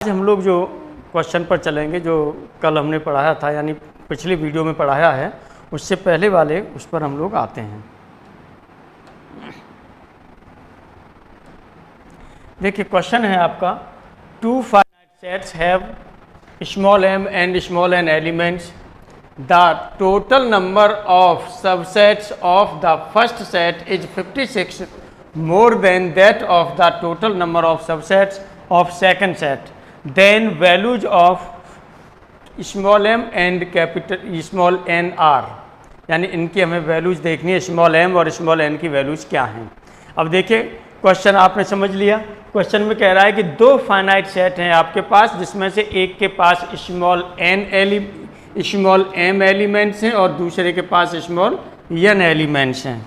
आज हम लोग जो क्वेश्चन पर चलेंगे जो कल हमने पढ़ाया था, यानी पिछली वीडियो में पढ़ाया है, उससे पहले वाले उस पर हम लोग आते हैं। देखिए क्वेश्चन है आपका, two finite sets have small m and small n elements, the total number of subsets of the first set is 56 more than that of the total number of subsets of second set, then values of small m and capital small n are, यानी इनकी हमें values देखनी है, small m और small n की values क्या हैं। अब देखिए क्वेश्चन आपने समझ लिया। क्वेश्चन में कह रहा है कि दो फाइनाइट सेट हैं आपके पास, जिसमें से एक के पास स्मॉल m एलिमेंट्स हैं और दूसरे के पास स्मॉल n एलिमेंट्स हैं।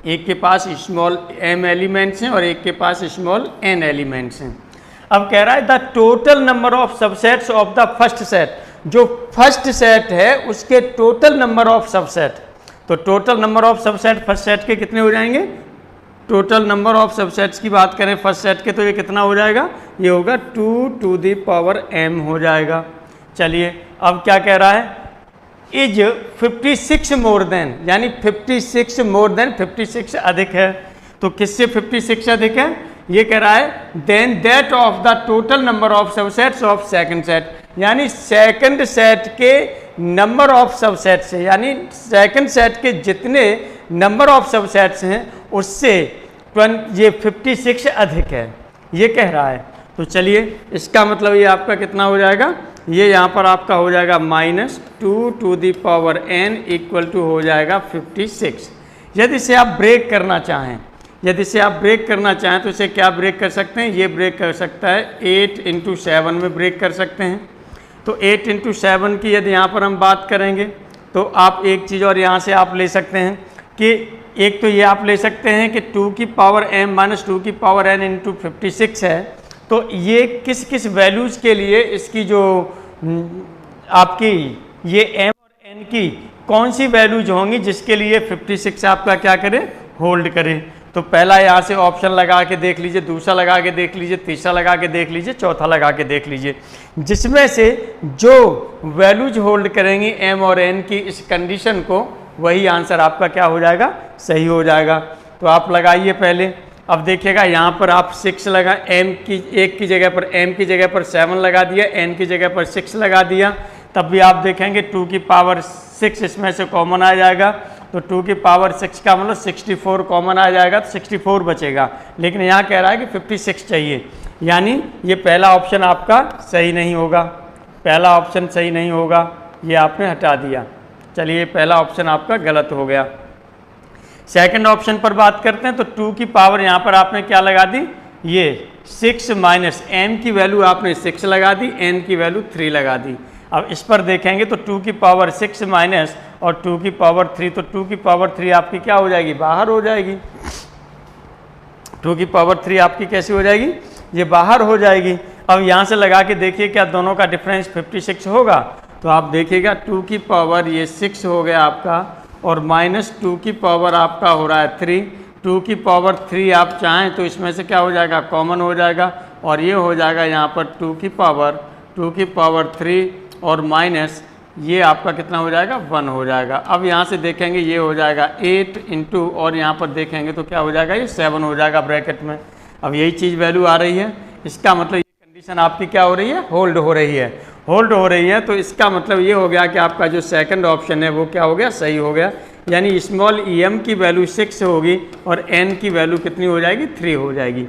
एक के पास स्मॉल m एलिमेंट्स हैं और एक के पास स्मॉल n एलिमेंट्स हैं। अब कह रहा है the total number of subsets of the first set, जो फर्स्ट सेट है उसके टोटल नंबर ऑफ सबसेट, तो total number of subset first set के कितने हो जाएंगे, टोटल नंबर ऑफ सबसेट्स की बात करें फर्स्ट सेट के, तो ये कितना हो जाएगा, ये होगा 2 to the power m हो जाएगा। चलिए अब क्या कह रहा है, इज 56 मोर देन, यानी 56 मोर देन 56 अधिक है, तो किससे 56 अधिक है, ये कह रहा है then that of the total number of subsets of second set, यानी सेकंड सेट के नंबर ऑफ सबसेट से, यानी सेकंड सेट के जितने नंबर ऑफ सबसेट्स हैं उससे ये 56 अधिक है, ये कह रहा है। तो चलिए इसका मतलब ये आपका कितना हो जाएगा, ये यहाँ पर आपका हो जाएगा -2 to the power n equal to हो जाएगा 56। यदि इसे आप ब्रेक करना चाहें, यदि इसे आप ब्रेक करना चाहें तो इसे क्या ब्रेक कर सकते हैं, ये ब्रेक कर सकता है 8 × 7 में ब्रेक कर सकते हैं। तो 8 × 7 की यदि यहाँ पर हम बात करेंगे तो आप एक चीज़ और यहाँ से आप ले सकते हैं कि एक तो ये आप ले सकते हैं कि 2 की पावर m - 2 की पावर n × 56 है, तो ये किस किस वैल्यूज़ के लिए इसकी जो आपकी ये m और n की कौन सी वैल्यूज होंगी जिसके लिए 56 आपका क्या करे, होल्ड करे। तो पहला यहाँ से ऑप्शन लगा के देख लीजिए, दूसरा लगा के देख लीजिए, तीसरा लगा के देख लीजिए, चौथा लगा के देख लीजिए, जिसमें से जो वैल्यूज होल्ड करेंगी m और n की इस कंडीशन को, वही आंसर आपका क्या हो जाएगा, सही हो जाएगा। तो आप लगाइए पहले। अब देखिएगा यहाँ पर आप 6 लगा, m की एक की जगह पर m की जगह पर 7 लगा दिया, n की जगह पर 6 लगा दिया, तब भी आप देखेंगे 2 की पावर 6 इसमें से कॉमन आ जाएगा, तो 2 की पावर 6 का मतलब 64 कॉमन आ जाएगा, तो 64 बचेगा। लेकिन यहाँ कह रहा है कि 56 चाहिए, यानी ये पहला ऑप्शन आपका सही नहीं होगा, पहला ऑप्शन सही नहीं होगा, ये आपने हटा दिया। चलिए पहला ऑप्शन आपका गलत हो गया। सेकंड ऑप्शन पर बात करते हैं, तो 2 की पावर यहाँ पर आपने क्या लगा दी, ये 6 माइनस m की वैल्यू आपने 6 लगा दी, n की वैल्यू 3 लगा दी। अब इस पर देखेंगे तो 2 की पावर 6 माइनस और 2 की पावर 3, तो 2 की पावर 3 आपकी क्या हो जाएगी, बाहर हो जाएगी। 2 की पावर 3 आपकी कैसी हो जाएगी, ये बाहर हो जाएगी। अब यहाँ से लगा के देखिए क्या दोनों का डिफरेंस 56 होगा, तो आप देखिएगा 2 की पावर ये 6 हो गया आपका, और -2 की पावर आपका हो रहा है 3। 2 की पावर 3 आप चाहें तो इसमें से क्या हो जाएगा, कॉमन हो जाएगा, और ये हो जाएगा यहाँ पर 2 की पावर 3 और माइनस ये आपका कितना हो जाएगा, 1 हो जाएगा। अब यहाँ से देखेंगे ये हो जाएगा 8 × और यहाँ पर देखेंगे तो क्या हो जाएगा, ये 7 हो जाएगा ब्रैकेट में। अब यही चीज़ वैल्यू आ रही है, इसका मतलब ये कंडीशन आपकी क्या हो रही है, होल्ड हो रही है, होल्ड हो रही है। तो इसका मतलब ये हो गया कि आपका जो सेकंड ऑप्शन है वो क्या हो गया, सही हो गया, यानी स्मॉल m की वैल्यू 6 होगी और n की वैल्यू कितनी हो जाएगी, 3 हो जाएगी।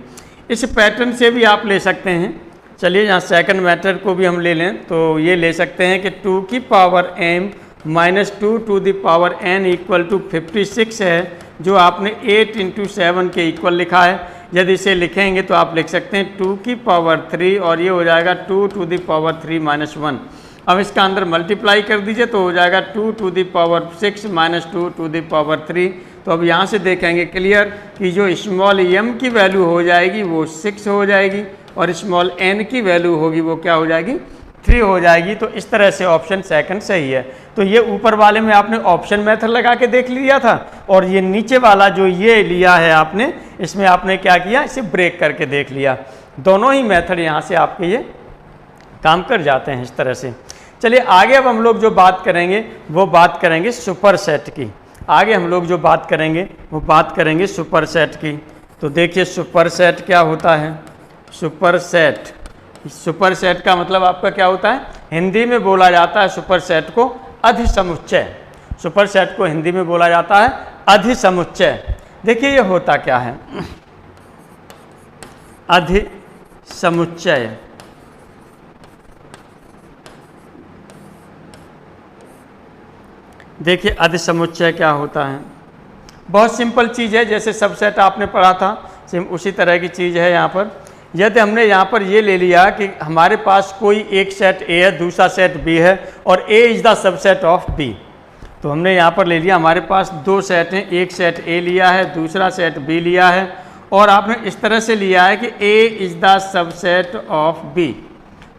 इस पैटर्न से भी आप ले सकते हैं। चलिए यहाँ सेकंड मेथड को भी हम ले लें, तो ये ले सकते हैं कि 2 की power m - 2 to the power n equal to 56 है, जो आपने 8 × 7 के इक्वल लिखा है। यदि इसे लिखेंगे तो आप लिख सकते हैं 2 की पावर 3 और ये हो जाएगा 2 to the power 3 - 1। अब इसका अंदर मल्टीप्लाई कर दीजिए तो हो जाएगा 2 to the power 6 - 2 to the power 3। तो अब यहाँ से देखेंगे क्लियर कि जो स्मॉल m की वैल्यू हो जाएगी वो 6 हो जाएगी और स्मॉल n की वैल्यू होगी वो क्या हो जाएगी, 3 हो जाएगी। तो इस तरह से ऑप्शन सेकंड सही है। तो ये ऊपर वाले में आपने ऑप्शन मेथड लगा के देख लिया था, और ये नीचे वाला जो ये लिया है आपने, इसमें आपने क्या किया, इसे ब्रेक करके देख लिया। दोनों ही मेथड यहाँ से आपके ये काम कर जाते हैं इस तरह से। चलिए आगे अब हम लोग जो बात करेंगे वो बात करेंगे सुपर सेट की। आगे हम लोग जो बात करेंगे वो बात करेंगे सुपर सेट की। तो देखिए सुपर सेट क्या होता है। सुपर सेट, सुपर सेट का मतलब आपका क्या होता है, हिंदी में बोला जाता है सुपर सेट को अधिसमुच्चय। सुपर सेट को हिंदी में बोला जाता है अधिसमुच्चय। देखिए ये होता क्या है, अधिसमुच्चय। देखिए अधिसमुच्चय क्या होता है, बहुत सिंपल चीज़ है। जैसे सबसेट आपने पढ़ा था, सेम उसी तरह की चीज़ है यहाँ पर। यदि हमने यहाँ पर ये ले लिया कि हमारे पास कोई एक सेट ए है, दूसरा सेट बी है, और A is the subset of B. तो हमने यहाँ पर ले लिया, हमारे पास दो सेट हैं, एक सेट ए लिया है, दूसरा सेट बी लिया है, और आपने इस तरह से लिया है कि A is the subset of B.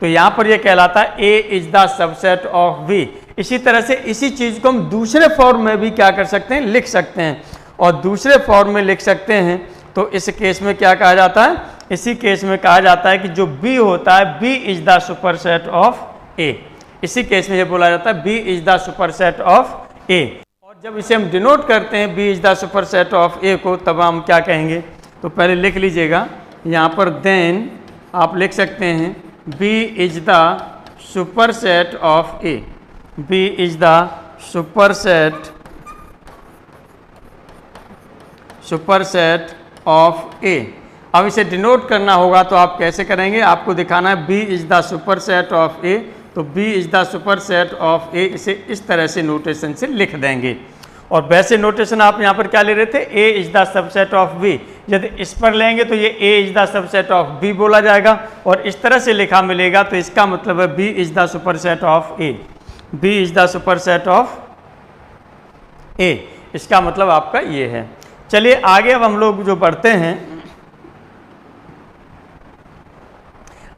तो यहाँ पर ये कहलाता है A is the subset of B. इसी तरह से इसी चीज़ को हम दूसरे फॉर्म में भी क्या कर सकते हैं, लिख सकते हैं, और दूसरे फॉर्म में लिख सकते हैं। तो इस केस में क्या कहा जाता है, इसी केस में कहा जाता है कि जो B होता है B is the super set of A। इसी केस में ये बोला जाता है B is the super set of A। और जब इसे हम डिनोट करते हैं B is the super set of A को, तब हम क्या कहेंगे, तो पहले लिख लीजिएगा यहाँ पर, देन आप लिख सकते हैं B is the super set of A। B is the super set of A। अब इसे डिनोट करना होगा तो आप कैसे करेंगे, आपको दिखाना है B is the super set of A। तो B is the super set of A, इसे इस तरह से नोटेशन से लिख देंगे। और वैसे नोटेशन आप यहाँ पर क्या ले रहे थे, A is the subset of B। यदि इस पर लेंगे तो ये A is the subset of B बोला जाएगा, और इस तरह से लिखा मिलेगा, तो इसका मतलब है B is the super set of A। B is the super set of A, इसका मतलब आपका ये है। चलिए आगे अब हम लोग जो बढ़ते हैं,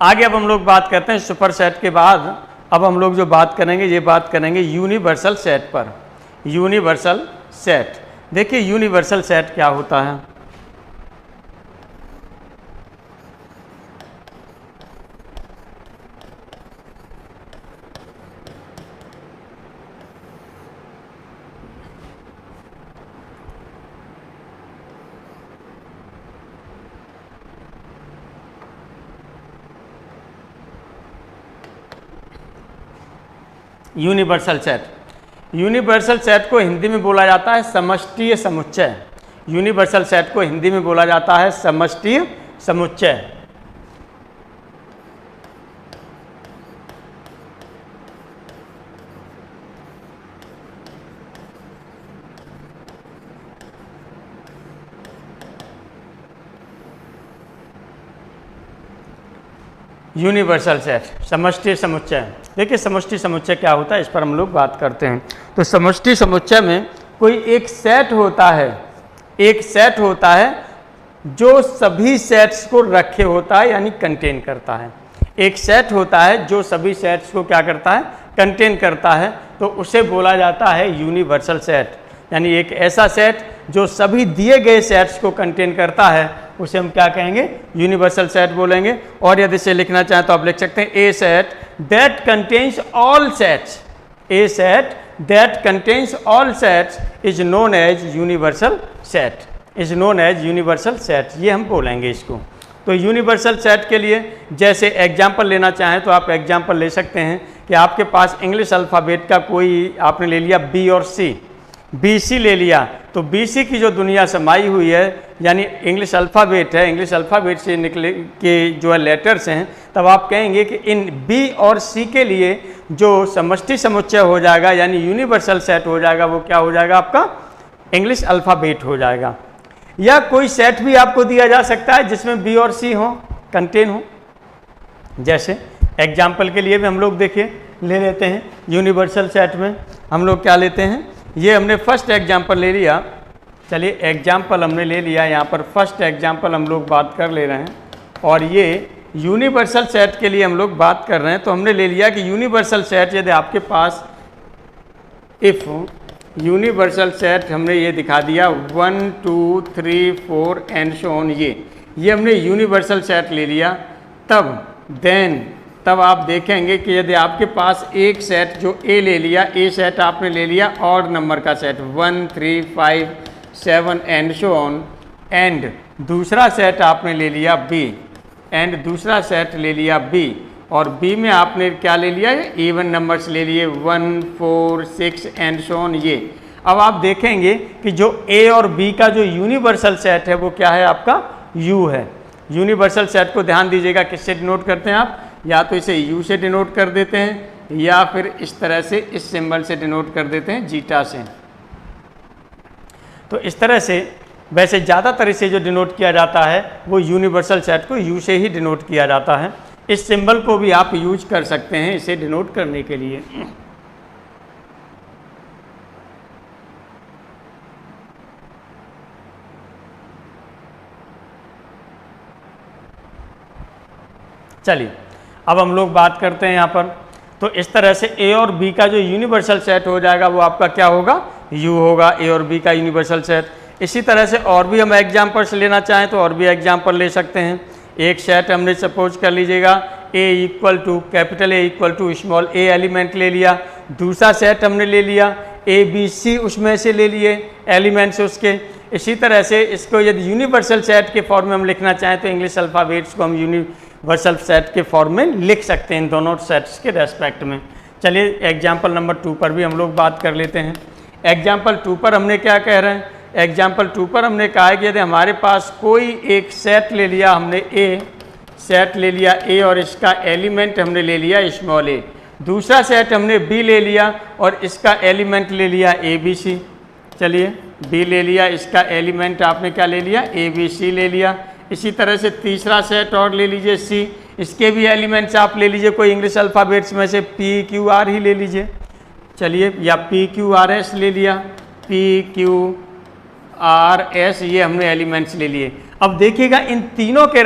आगे अब हम लोग बात करते हैं सुपर सेट के बाद। अब हम लोग जो बात करेंगे, ये बात करेंगे यूनिवर्सल सेट पर। यूनिवर्सल सेट, देखिए यूनिवर्सल सेट क्या होता है। यूनिवर्सल सेट, यूनिवर्सल सेट को हिंदी में बोला जाता है समष्टीय समुच्चय। यूनिवर्सल सेट को हिंदी में बोला जाता है समष्टीय समुच्चय। यूनिवर्सल सेट, समष्टि समुच्चय। देखिए समष्टि समुच्चय क्या होता है, इस पर हम लोग बात करते हैं। तो समष्टि समुच्चय में कोई एक सेट होता है, एक सेट होता है जो सभी सेट्स को रखे होता है, यानी कंटेन करता है। एक सेट होता है जो सभी सेट्स को क्या करता है, कंटेन करता है, तो उसे बोला जाता है यूनिवर्सल सेट। यानी एक ऐसा सेट जो सभी दिए गए सेट्स को कंटेन करता है, उसे हम क्या कहेंगे, यूनिवर्सल सेट बोलेंगे। और यदि इसे लिखना चाहें तो आप लिख सकते हैं a set that contains all sets. A set that contains all sets is known as universal set, is known as universal set, ये हम बोलेंगे इसको। तो यूनिवर्सल सेट के लिए जैसे एग्जाम्पल लेना चाहें तो आप एग्जाम्पल ले सकते हैं कि आपके पास इंग्लिश अल्फ़ाबेट का कोई आपने ले लिया बी और सी, BC ले लिया, तो BC की जो दुनिया समाई हुई है, यानी इंग्लिश अल्फ़ाबेट है, इंग्लिश अल्फ़ाबेट से निकले के जो है लेटर्स हैं, तब आप कहेंगे कि इन B और C के लिए जो समष्टि समुच्चय हो जाएगा, यानी यूनिवर्सल सेट हो जाएगा, वो क्या हो जाएगा, आपका इंग्लिश अल्फ़ाबेट हो जाएगा। या कोई सेट भी आपको दिया जा सकता है जिसमें B और C हो, कंटेन हो। जैसे एग्जाम्पल के लिए भी हम लोग देखिए ले लेते हैं, यूनिवर्सल सेट में हम लोग क्या लेते हैं, ये हमने फर्स्ट एग्जाम्पल ले लिया। चलिए एग्जाम्पल हमने ले लिया, यहाँ पर फर्स्ट एग्जाम्पल हम लोग बात कर ले रहे हैं, और ये यूनिवर्सल सेट के लिए हम लोग बात कर रहे हैं, तो हमने ले लिया कि यूनिवर्सल सेट यदि आपके पास इफ यूनिवर्सल सेट हमने ये दिखा दिया 1 2 3 4 एंड सो ऑन, ये हमने यूनिवर्सल सेट ले लिया, तब आप देखेंगे कि यदि आपके पास एक सेट जो ए ले लिया, ए सेट आपने ले लिया और नंबर का set 1 3 5 7 and so on, and दूसरा सेट आपने ले लिया बी, एंड दूसरा सेट ले लिया बी, और बी में आपने क्या ले लिया, इवन नंबर्स ले लिए 1 4 6 एंड सो ऑन, ये। अब आप देखेंगे कि जो ए और बी का जो यूनिवर्सल सेट है वो क्या है, आपका यू है। यूनिवर्सल सेट को ध्यान दीजिएगा, किससे डिनोट करते हैं आप, या तो इसे यू से डिनोट कर देते हैं या फिर इस तरह से इस सिंबल से डिनोट कर देते हैं, जीटा से। तो इस तरह से वैसे ज़्यादातर इसे जो डिनोट किया जाता है वो यूनिवर्सल सेट को यू से ही डिनोट किया जाता है। इस सिंबल को भी आप यूज कर सकते हैं इसे डिनोट करने के लिए। चलिए अब हम लोग बात करते हैं यहाँ पर, तो इस तरह से ए और बी का जो यूनिवर्सल सेट हो जाएगा वो आपका क्या होगा, यू होगा, ए और बी का यूनिवर्सल सेट। इसी तरह से और भी हम एग्जाम्पल्स लेना चाहें तो और भी एग्जाम्पल ले सकते हैं। एक सेट हमने सपोज कर लीजिएगा A equal to capital A equal to small A element ले लिया, दूसरा सेट हमने ले लिया ए बी सी, उसमें से ले लिए एलिमेंट्स उसके। इसी तरह से इसको यदि यूनिवर्सल सेट के फॉर्म में हम लिखना चाहें तो इंग्लिश अल्फ़ाबेट्स को हम यूनिवर्सल सेट के फॉर्म में लिख सकते हैं इन दोनों सेट्स के रेस्पेक्ट में। चलिए एग्जाम्पल नंबर 2 पर भी हम लोग बात कर लेते हैं। एग्जाम्पल 2 पर हमने क्या कह रहे हैं, एग्जाम्पल 2 पर हमने कहा है कि यदि हमारे पास कोई एक सेट ले लिया, हमने ए सेट ले लिया ए और इसका एलिमेंट हमने ले लिया स्मॉल ए, दूसरा सेट हमने बी ले लिया और इसका एलिमेंट ले लिया ए बी सी। चलिए बी ले लिया, इसका एलिमेंट आपने क्या ले लिया, ए बी सी ले लिया। इसी तरह से तीसरा सेट और ले लीजिए सी, इसके भी एलिमेंट्स आप ले लीजिए कोई इंग्लिश अल्फ़ाबेट्स में से पी क्यू आर ही ले लीजिए। चलिए या पी क्यू आर एस ले लिया, पी क्यू आर एस, ये हमने एलिमेंट्स ले लिए। अब देखिएगा इन तीनों के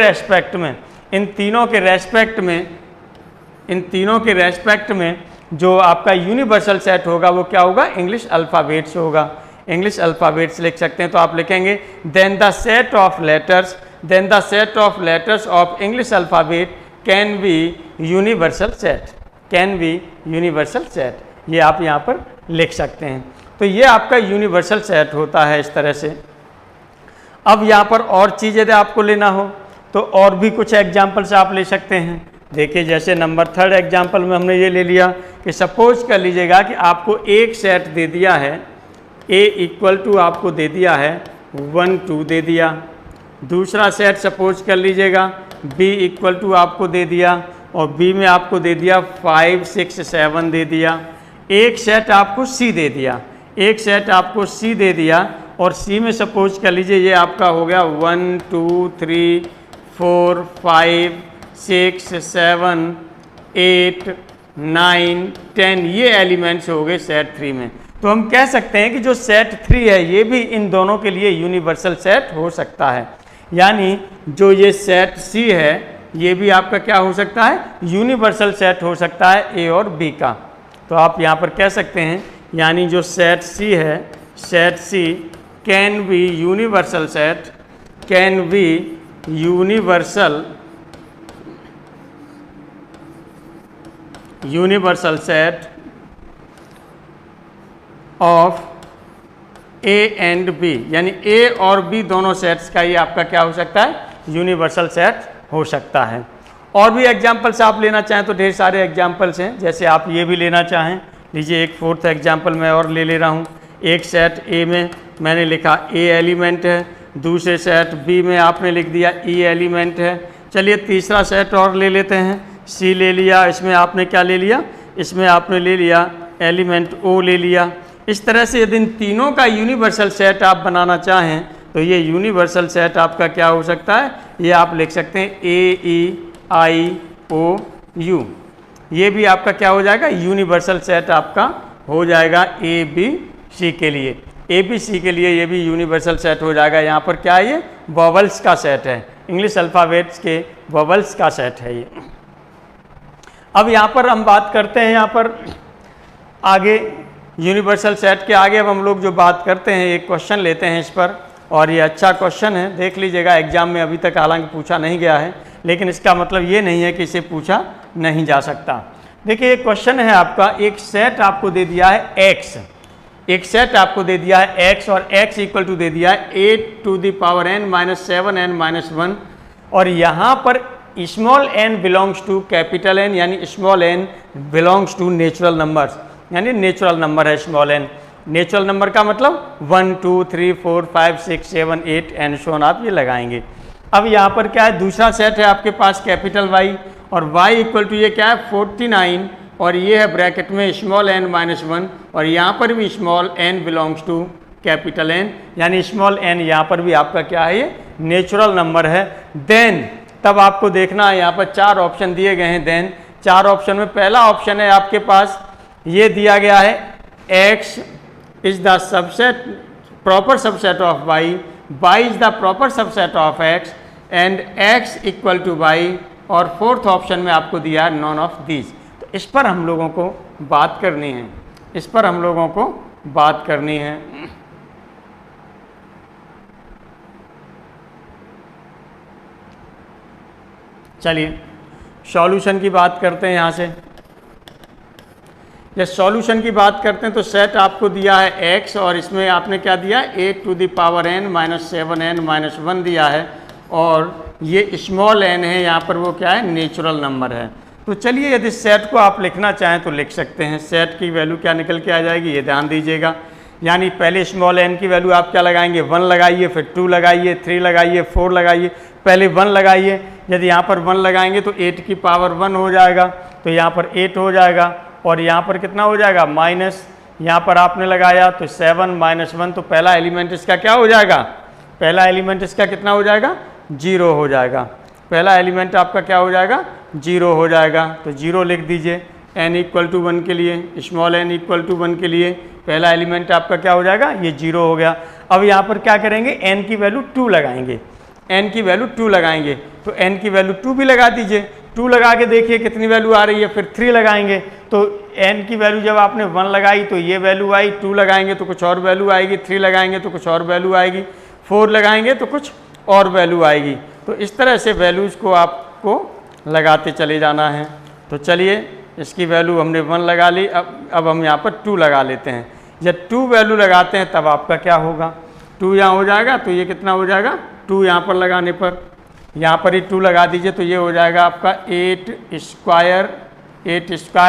रेस्पेक्ट में जो आपका यूनिवर्सल सेट होगा वो क्या होगा, इंग्लिश अल्फ़ाबेट्स होगा। इंग्लिश अल्फ़ाबेट्स लिख सकते हैं तो आप लिखेंगे then the set of letters of English alphabet can be universal set, ये आप यहाँ पर लिख सकते हैं। तो ये आपका यूनिवर्सल सेट होता है इस तरह से। अब यहाँ पर और चीज़ यदि आपको लेना हो तो और भी कुछ एग्जाम्पल्स आप ले सकते हैं। देखिए जैसे नंबर 3 एग्जाम्पल में हमने ये ले लिया कि सपोज कर लीजिएगा कि आपको एक सेट दे दिया है, ए इक्वल टू आपको दे दिया है 1 2 दे दिया, दूसरा सेट सपोज कर लीजिएगा बी इक्वल टू आपको दे दिया और बी में आपको दे दिया 5 6 7 दे दिया, एक सेट आपको सी दे दिया, और सी में सपोज कर लीजिए ये आपका हो गया 1 2 3 4 5 6 7 8 9 10, ये एलिमेंट्स हो गए सेट 3 में। तो हम कह सकते हैं कि जो सेट 3 है ये भी इन दोनों के लिए यूनिवर्सल सेट हो सकता है, यानी जो ये सेट सी है ये भी आपका क्या हो सकता है, यूनिवर्सल सेट हो सकता है ए और बी का। तो आप यहाँ पर कह सकते हैं यानी जो सेट सी है, set C can be universal set, can be universal set of A and B, यानी ए और बी दोनों सेट्स का ये आपका क्या हो सकता है, यूनिवर्सल सेट हो सकता है। और भी एग्जाम्पल्स आप लेना चाहें तो ढेर सारे एग्जाम्पल्स हैं, जैसे आप ये भी लेना चाहें, लीजिए एक 4th एग्जाम्पल मैं और ले रहा हूँ। एक सेट ए में मैंने लिखा ए एलिमेंट है, दूसरे सेट बी में आपने लिख दिया ई एलिमेंट है। चलिए तीसरा सेट और ले लेते हैं, सी ले लिया, इसमें आपने क्या ले लिया, इसमें आपने ले लिया एलिमेंट ओ ले लिया। इस तरह से यदि इन तीनों का यूनिवर्सल सेट आप बनाना चाहें तो ये यूनिवर्सल सेट आपका क्या हो सकता है, ये आप लिख सकते हैं ए ई आई ओ यू, ये भी आपका क्या हो जाएगा, यूनिवर्सल सेट आपका हो जाएगा ए बी सी के लिए। ए बी सी के लिए ये भी यूनिवर्सल सेट हो जाएगा। यहाँ पर क्या है, ये वॉवल्स का सेट है, इंग्लिश अल्फ़ाबेट्स के वॉवल्स का सेट है ये। अब यहाँ पर हम बात करते हैं, यहाँ पर आगे यूनिवर्सल सेट के आगे अब हम लोग जो बात करते हैं, एक क्वेश्चन लेते हैं इस पर, और ये अच्छा क्वेश्चन है, देख लीजिएगा। एग्जाम में अभी तक हालांकि पूछा नहीं गया है, लेकिन इसका मतलब ये नहीं है कि इसे पूछा नहीं जा सकता। देखिए एक क्वेश्चन है आपका, एक सेट आपको दे दिया है x, एक सेट आपको दे दिया है x और x इक्वल टू दे दिया है 8⁻n-7n-1, और यहाँ पर small n belongs to capital N, यानी small n belongs to natural numbers, यानी नेचुरल नंबर है स्मॉल n। नेचुरल नंबर का मतलब 1 2 3 4 5 6 7 8 एंड सो ऑन, आप ये लगाएंगे। अब यहाँ पर क्या है, दूसरा सेट है आपके पास कैपिटल Y, और y इक्वल टू ये क्या है 49, और ये है ब्रैकेट में स्मॉल n-1, और यहाँ पर भी small n belongs to capital N, यानी स्मॉल n यहाँ पर भी आपका क्या है, ये नेचुरल नंबर है। देन तब आपको देखना है, यहाँ पर 4 ऑप्शन दिए गए हैं। देन 4 ऑप्शन में पहला ऑप्शन है आपके पास ये दिया गया है x is the subset proper subset of y is the proper subset of x and x equal to y, और फोर्थ ऑप्शन में आपको दिया है नॉन ऑफ दीज। तो इस पर हम लोगों को बात करनी है, इस पर हम लोगों को बात करनी है। चलिए सॉल्यूशन की बात करते हैं। यहाँ से जब सॉल्यूशन की बात करते हैं तो सेट आपको दिया है x, और इसमें आपने क्या दिया है 8⁻n-7n-1 दिया है, और ये स्मॉल n है, यहाँ पर वो क्या है, नेचुरल नंबर है। तो चलिए यदि सेट को आप लिखना चाहें तो लिख सकते हैं। सेट की वैल्यू क्या निकल के आ जाएगी, ये ध्यान दीजिएगा। यानी पहले स्मॉल n की वैल्यू आप क्या लगाएंगे, 1 लगाइए, फिर 2 लगाइए, 3 लगाइए, 4 लगाइए, पहले 1 लगाइए। यदि यहाँ पर 1 लगाएंगे तो 8 की पावर 1 हो जाएगा, तो यहाँ पर 8 हो जाएगा, और यहाँ पर कितना हो जाएगा माइनस, यहाँ पर आपने लगाया तो 7 - 1, तो पहला एलिमेंट इसका क्या हो जाएगा, पहला एलिमेंट इसका कितना हो जाएगा, 0 हो जाएगा। पहला एलिमेंट आपका क्या हो जाएगा, 0 हो जाएगा। तो 0 लिख दीजिए n इक्वल टू 1 के लिए, स्मॉल n इक्वल टू 1 के लिए पहला एलिमेंट आपका क्या हो जाएगा, ये 0 हो गया। अब यहाँ पर क्या करेंगे, n की वैल्यू 2 लगाएंगे, n की वैल्यू 2 लगाएंगे, तो n की वैल्यू 2 भी लगा दीजिए। 2 लगा के देखिए कितनी वैल्यू आ रही है, फिर 3 लगाएंगे, तो n की वैल्यू जब आपने 1 लगाई तो ये वैल्यू आई, 2 लगाएंगे तो कुछ और वैल्यू आएगी, 3 लगाएंगे तो कुछ और वैल्यू आएगी, 4 लगाएंगे तो कुछ और वैल्यू आएगी। तो इस तरह से वैल्यूज़ को आपको लगाते चले जाना है। तो चलिए इसकी वैल्यू हमने 1 लगा ली, अब हम यहाँ पर 2 लगा लेते हैं। जब 2 वैल्यू लगाते हैं तब आपका क्या होगा, 2 यहाँ हो जाएगा, तो ये कितना हो जाएगा, 2 यहाँ पर लगाने पर यहाँ पर ही 2 लगा दीजिए, तो ये हो जाएगा आपका 8 स्क्वायर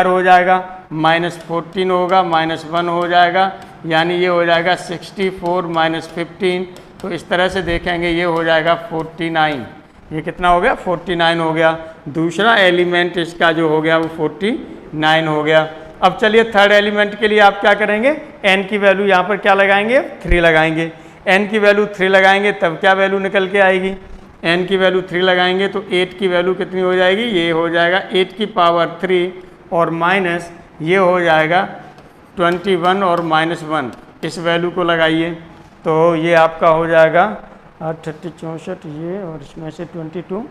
हो जाएगा, -14 होगा, -1 हो जाएगा, यानी ये हो जाएगा 64 - 15। तो इस तरह से देखेंगे ये हो जाएगा 49, ये कितना हो गया, 49 हो गया। दूसरा एलिमेंट इसका जो हो गया वो 49 हो गया। अब चलिए थर्ड एलिमेंट के लिए आप क्या करेंगे, n की वैल्यू यहाँ पर क्या लगाएंगे, 3 लगाएंगे। n की वैल्यू 3 लगाएंगे तब क्या वैल्यू निकल के आएगी, n की वैल्यू 3 लगाएंगे तो 8 की वैल्यू कितनी हो जाएगी, ये हो जाएगा 8 की पावर 3, और माइनस ये हो जाएगा 21 और -1, इस वैल्यू को लगाइए तो ये आपका हो जाएगा 38 64 ये, और इसमें से 22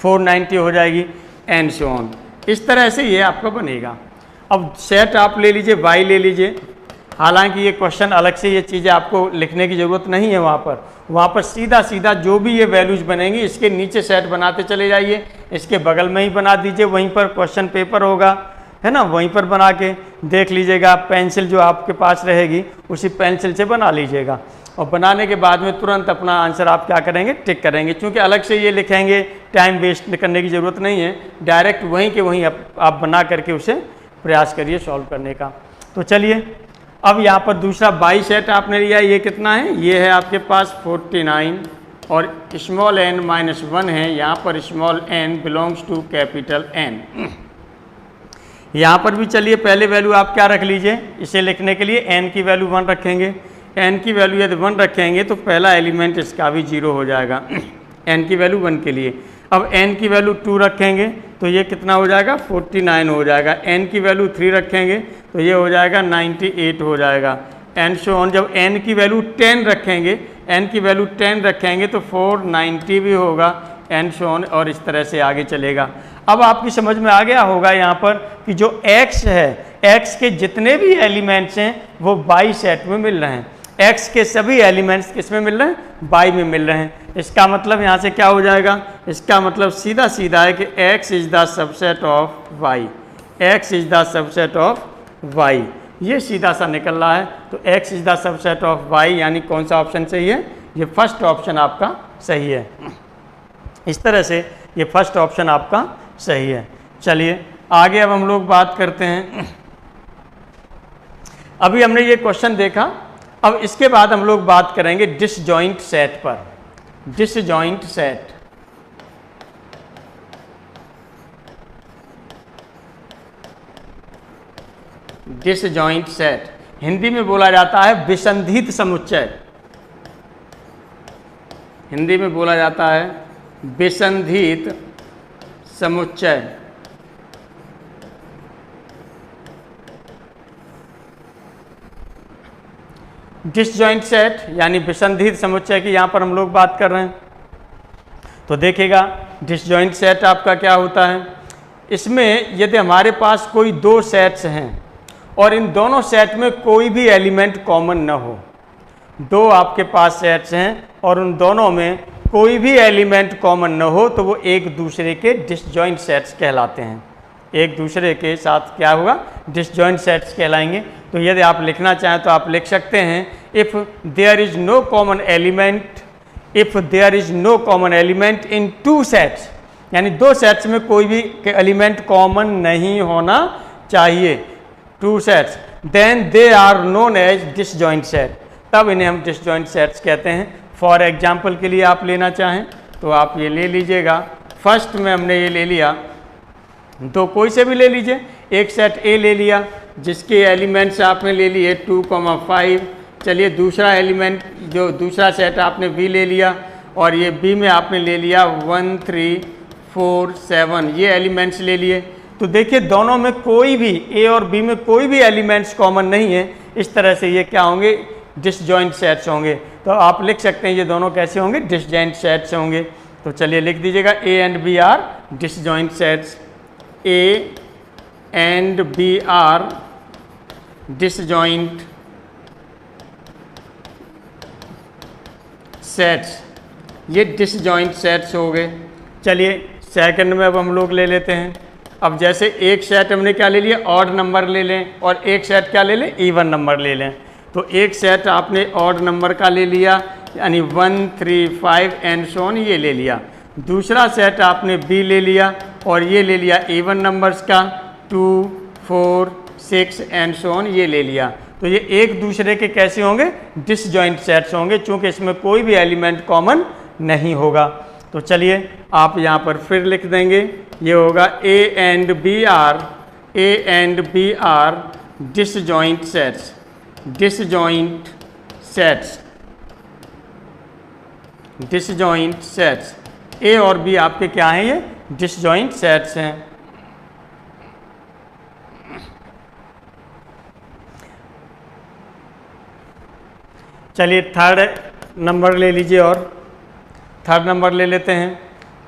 490 हो जाएगी एंड सो ऑन। इस तरह से ये आपका बनेगा। अब सेट आप ले लीजिए, y ले लीजिए, हालांकि ये क्वेश्चन अलग से ये चीज़ें आपको लिखने की ज़रूरत नहीं है, वहाँ पर सीधा सीधा जो भी ये वैल्यूज़ बनेंगी इसके नीचे सेट बनाते चले जाइए, इसके बगल में ही बना दीजिए, वहीं पर क्वेश्चन पेपर होगा, है ना, वहीं पर बना के देख लीजिएगा। पेंसिल जो आपके पास रहेगी उसी पेंसिल से बना लीजिएगा, और बनाने के बाद में तुरंत अपना आंसर आप क्या करेंगे, टिक करेंगे। क्योंकि अलग से ये लिखेंगे, टाइम वेस्ट करने की ज़रूरत नहीं है, डायरेक्ट वहीं के वहीं आप बना करके उसे प्रयास करिए सॉल्व करने का। तो चलिए अब यहाँ पर दूसरा बाई सेट आपने लिया, ये कितना है, ये है आपके पास 49, और स्मॉल n -1 है, यहाँ पर small n belongs to capital N। यहाँ पर भी चलिए पहले वैल्यू आप क्या रख लीजिए, इसे लिखने के लिए n की वैल्यू 1 रखेंगे। n की वैल्यू यदि 1 रखेंगे तो पहला एलिमेंट इसका भी 0 हो जाएगा n की वैल्यू 1 के लिए। अब n की वैल्यू 2 रखेंगे तो ये कितना हो जाएगा, 49 हो जाएगा। n की वैल्यू 3 रखेंगे तो ये हो जाएगा 98 हो जाएगा। And so on. जब n की वैल्यू 10 रखेंगे, n की वैल्यू 10 रखेंगे तो 490 भी होगा एंड सो ऑन, और इस तरह से आगे चलेगा। अब आपकी समझ में आ गया होगा यहाँ पर कि जो x है, x के जितने भी एलिमेंट्स हैं वो बाई सेट में मिल रहे हैं। x के सभी एलिमेंट्स किस में मिल रहे हैं? बाई में मिल रहे हैं। इसका मतलब यहाँ से क्या हो जाएगा? इसका मतलब सीधा सीधा है कि x is the subset of y, x is the subset of y, ये सीधा सा निकल रहा है। तो x is the subset of y, यानी कौन सा ऑप्शन सही है? ये फर्स्ट ऑप्शन आपका सही है। इस तरह से ये फर्स्ट ऑप्शन आपका सही है। चलिए आगे अब हम लोग बात करते हैं। अभी हमने ये क्वेश्चन देखा, अब इसके बाद हम लोग बात करेंगे डिसजॉइंट सेट पर। Disjoint set, disjoint set Hindi में बोला जाता है विसंधित समुच्चय। हिंदी में बोला जाता है विसंधित समुच्चय। डिसजॉइंट सेट यानी विसंधित समुच्चय की यहाँ पर हम लोग बात कर रहे हैं। तो देखिएगा डिसजॉइंट सेट आपका क्या होता है। इसमें यदि हमारे पास कोई दो सेट्स हैं और इन दोनों सेट में कोई भी एलिमेंट कॉमन न हो, दो आपके पास सेट्स हैं और उन दोनों में कोई भी एलिमेंट कॉमन न हो, तो वो एक दूसरे के डिसजॉइंट सेट्स कहलाते हैं। एक दूसरे के साथ क्या होगा? डिसजॉइंट सेट्स कहलाएंगे। तो यदि आप लिखना चाहें तो आप लिख सकते हैं if there is no common element, if there is no common element in two sets, यानी दो सेट्स में कोई भी एलिमेंट कॉमन नहीं होना चाहिए, two sets, then they are known as disjoint set, तब इन्हें हम डिसजॉइंट सेट्स कहते हैं। फॉर एग्जाम्पल के लिए आप लेना चाहें तो आप ये ले लीजिएगा। फर्स्ट में हमने ये ले लिया, तो कोई से भी ले लीजिए। एक सेट ए ले लिया जिसके एलिमेंट्स आपने ले लिए 2,5। चलिए दूसरा एलिमेंट, जो दूसरा सेट आपने बी ले लिया और ये बी में आपने ले लिया 1, 3, 4, 7, ये एलिमेंट्स ले लिए। तो देखिए दोनों में कोई भी, ए और बी में कोई भी एलिमेंट्स कॉमन नहीं है। इस तरह से ये क्या होंगे? डिसजॉइंट सेट्स होंगे। तो आप लिख सकते हैं ये दोनों कैसे होंगे? डिसजॉइंट सेट्स होंगे। तो चलिए लिख दीजिएगा A and B are disjoint sets. A and B are disjoint sets, ये डिसजॉइंट सेट्स हो गए। चलिए सेकंड में अब हम लोग ले लेते हैं। अब जैसे एक सेट हमने क्या ले लिया? ऑड नंबर ले लें, और एक सेट क्या ले लें? इवन नंबर ले लें। तो एक सेट आपने ऑड नंबर का ले लिया, यानी 1, 3, 5 एंड सो ऑन, ये ले लिया। दूसरा सेट आपने बी ले लिया और ये ले लिया इवन नंबर्स का 2, 4, 6 एंड सो ऑन, ये ले लिया। तो ये एक दूसरे के कैसे होंगे? डिसजॉइंट सेट्स होंगे, चूंकि इसमें कोई भी एलिमेंट कॉमन नहीं होगा। तो चलिए आप यहाँ पर फिर लिख देंगे, ये होगा A and B are, A and B are disjoint sets, disjoint sets, disjoint sets. A और बी आपके क्या हैं? ये डिसजॉइंट सेट्स हैं। चलिए थर्ड नंबर ले लीजिए, और थर्ड नंबर ले लेते हैं।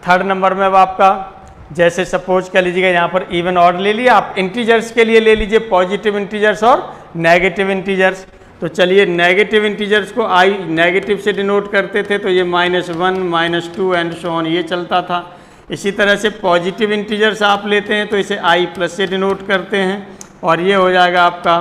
थर्ड नंबर में अब आपका जैसे सपोज कर लीजिएगा यहाँ पर इवन ऑड ले लिया। आप इंटीजर्स के लिए ले लीजिए पॉजिटिव इंटीजर्स और नेगेटिव इंटीजर्स। तो चलिए नेगेटिव इंटीजर्स को आई नेगेटिव से डिनोट करते थे, तो ये -1, -2 एंड सो ऑन, ये चलता था। इसी तरह से पॉजिटिव इंटीजर्स आप लेते हैं तो इसे आई प्लस से डिनोट करते हैं, और ये हो जाएगा आपका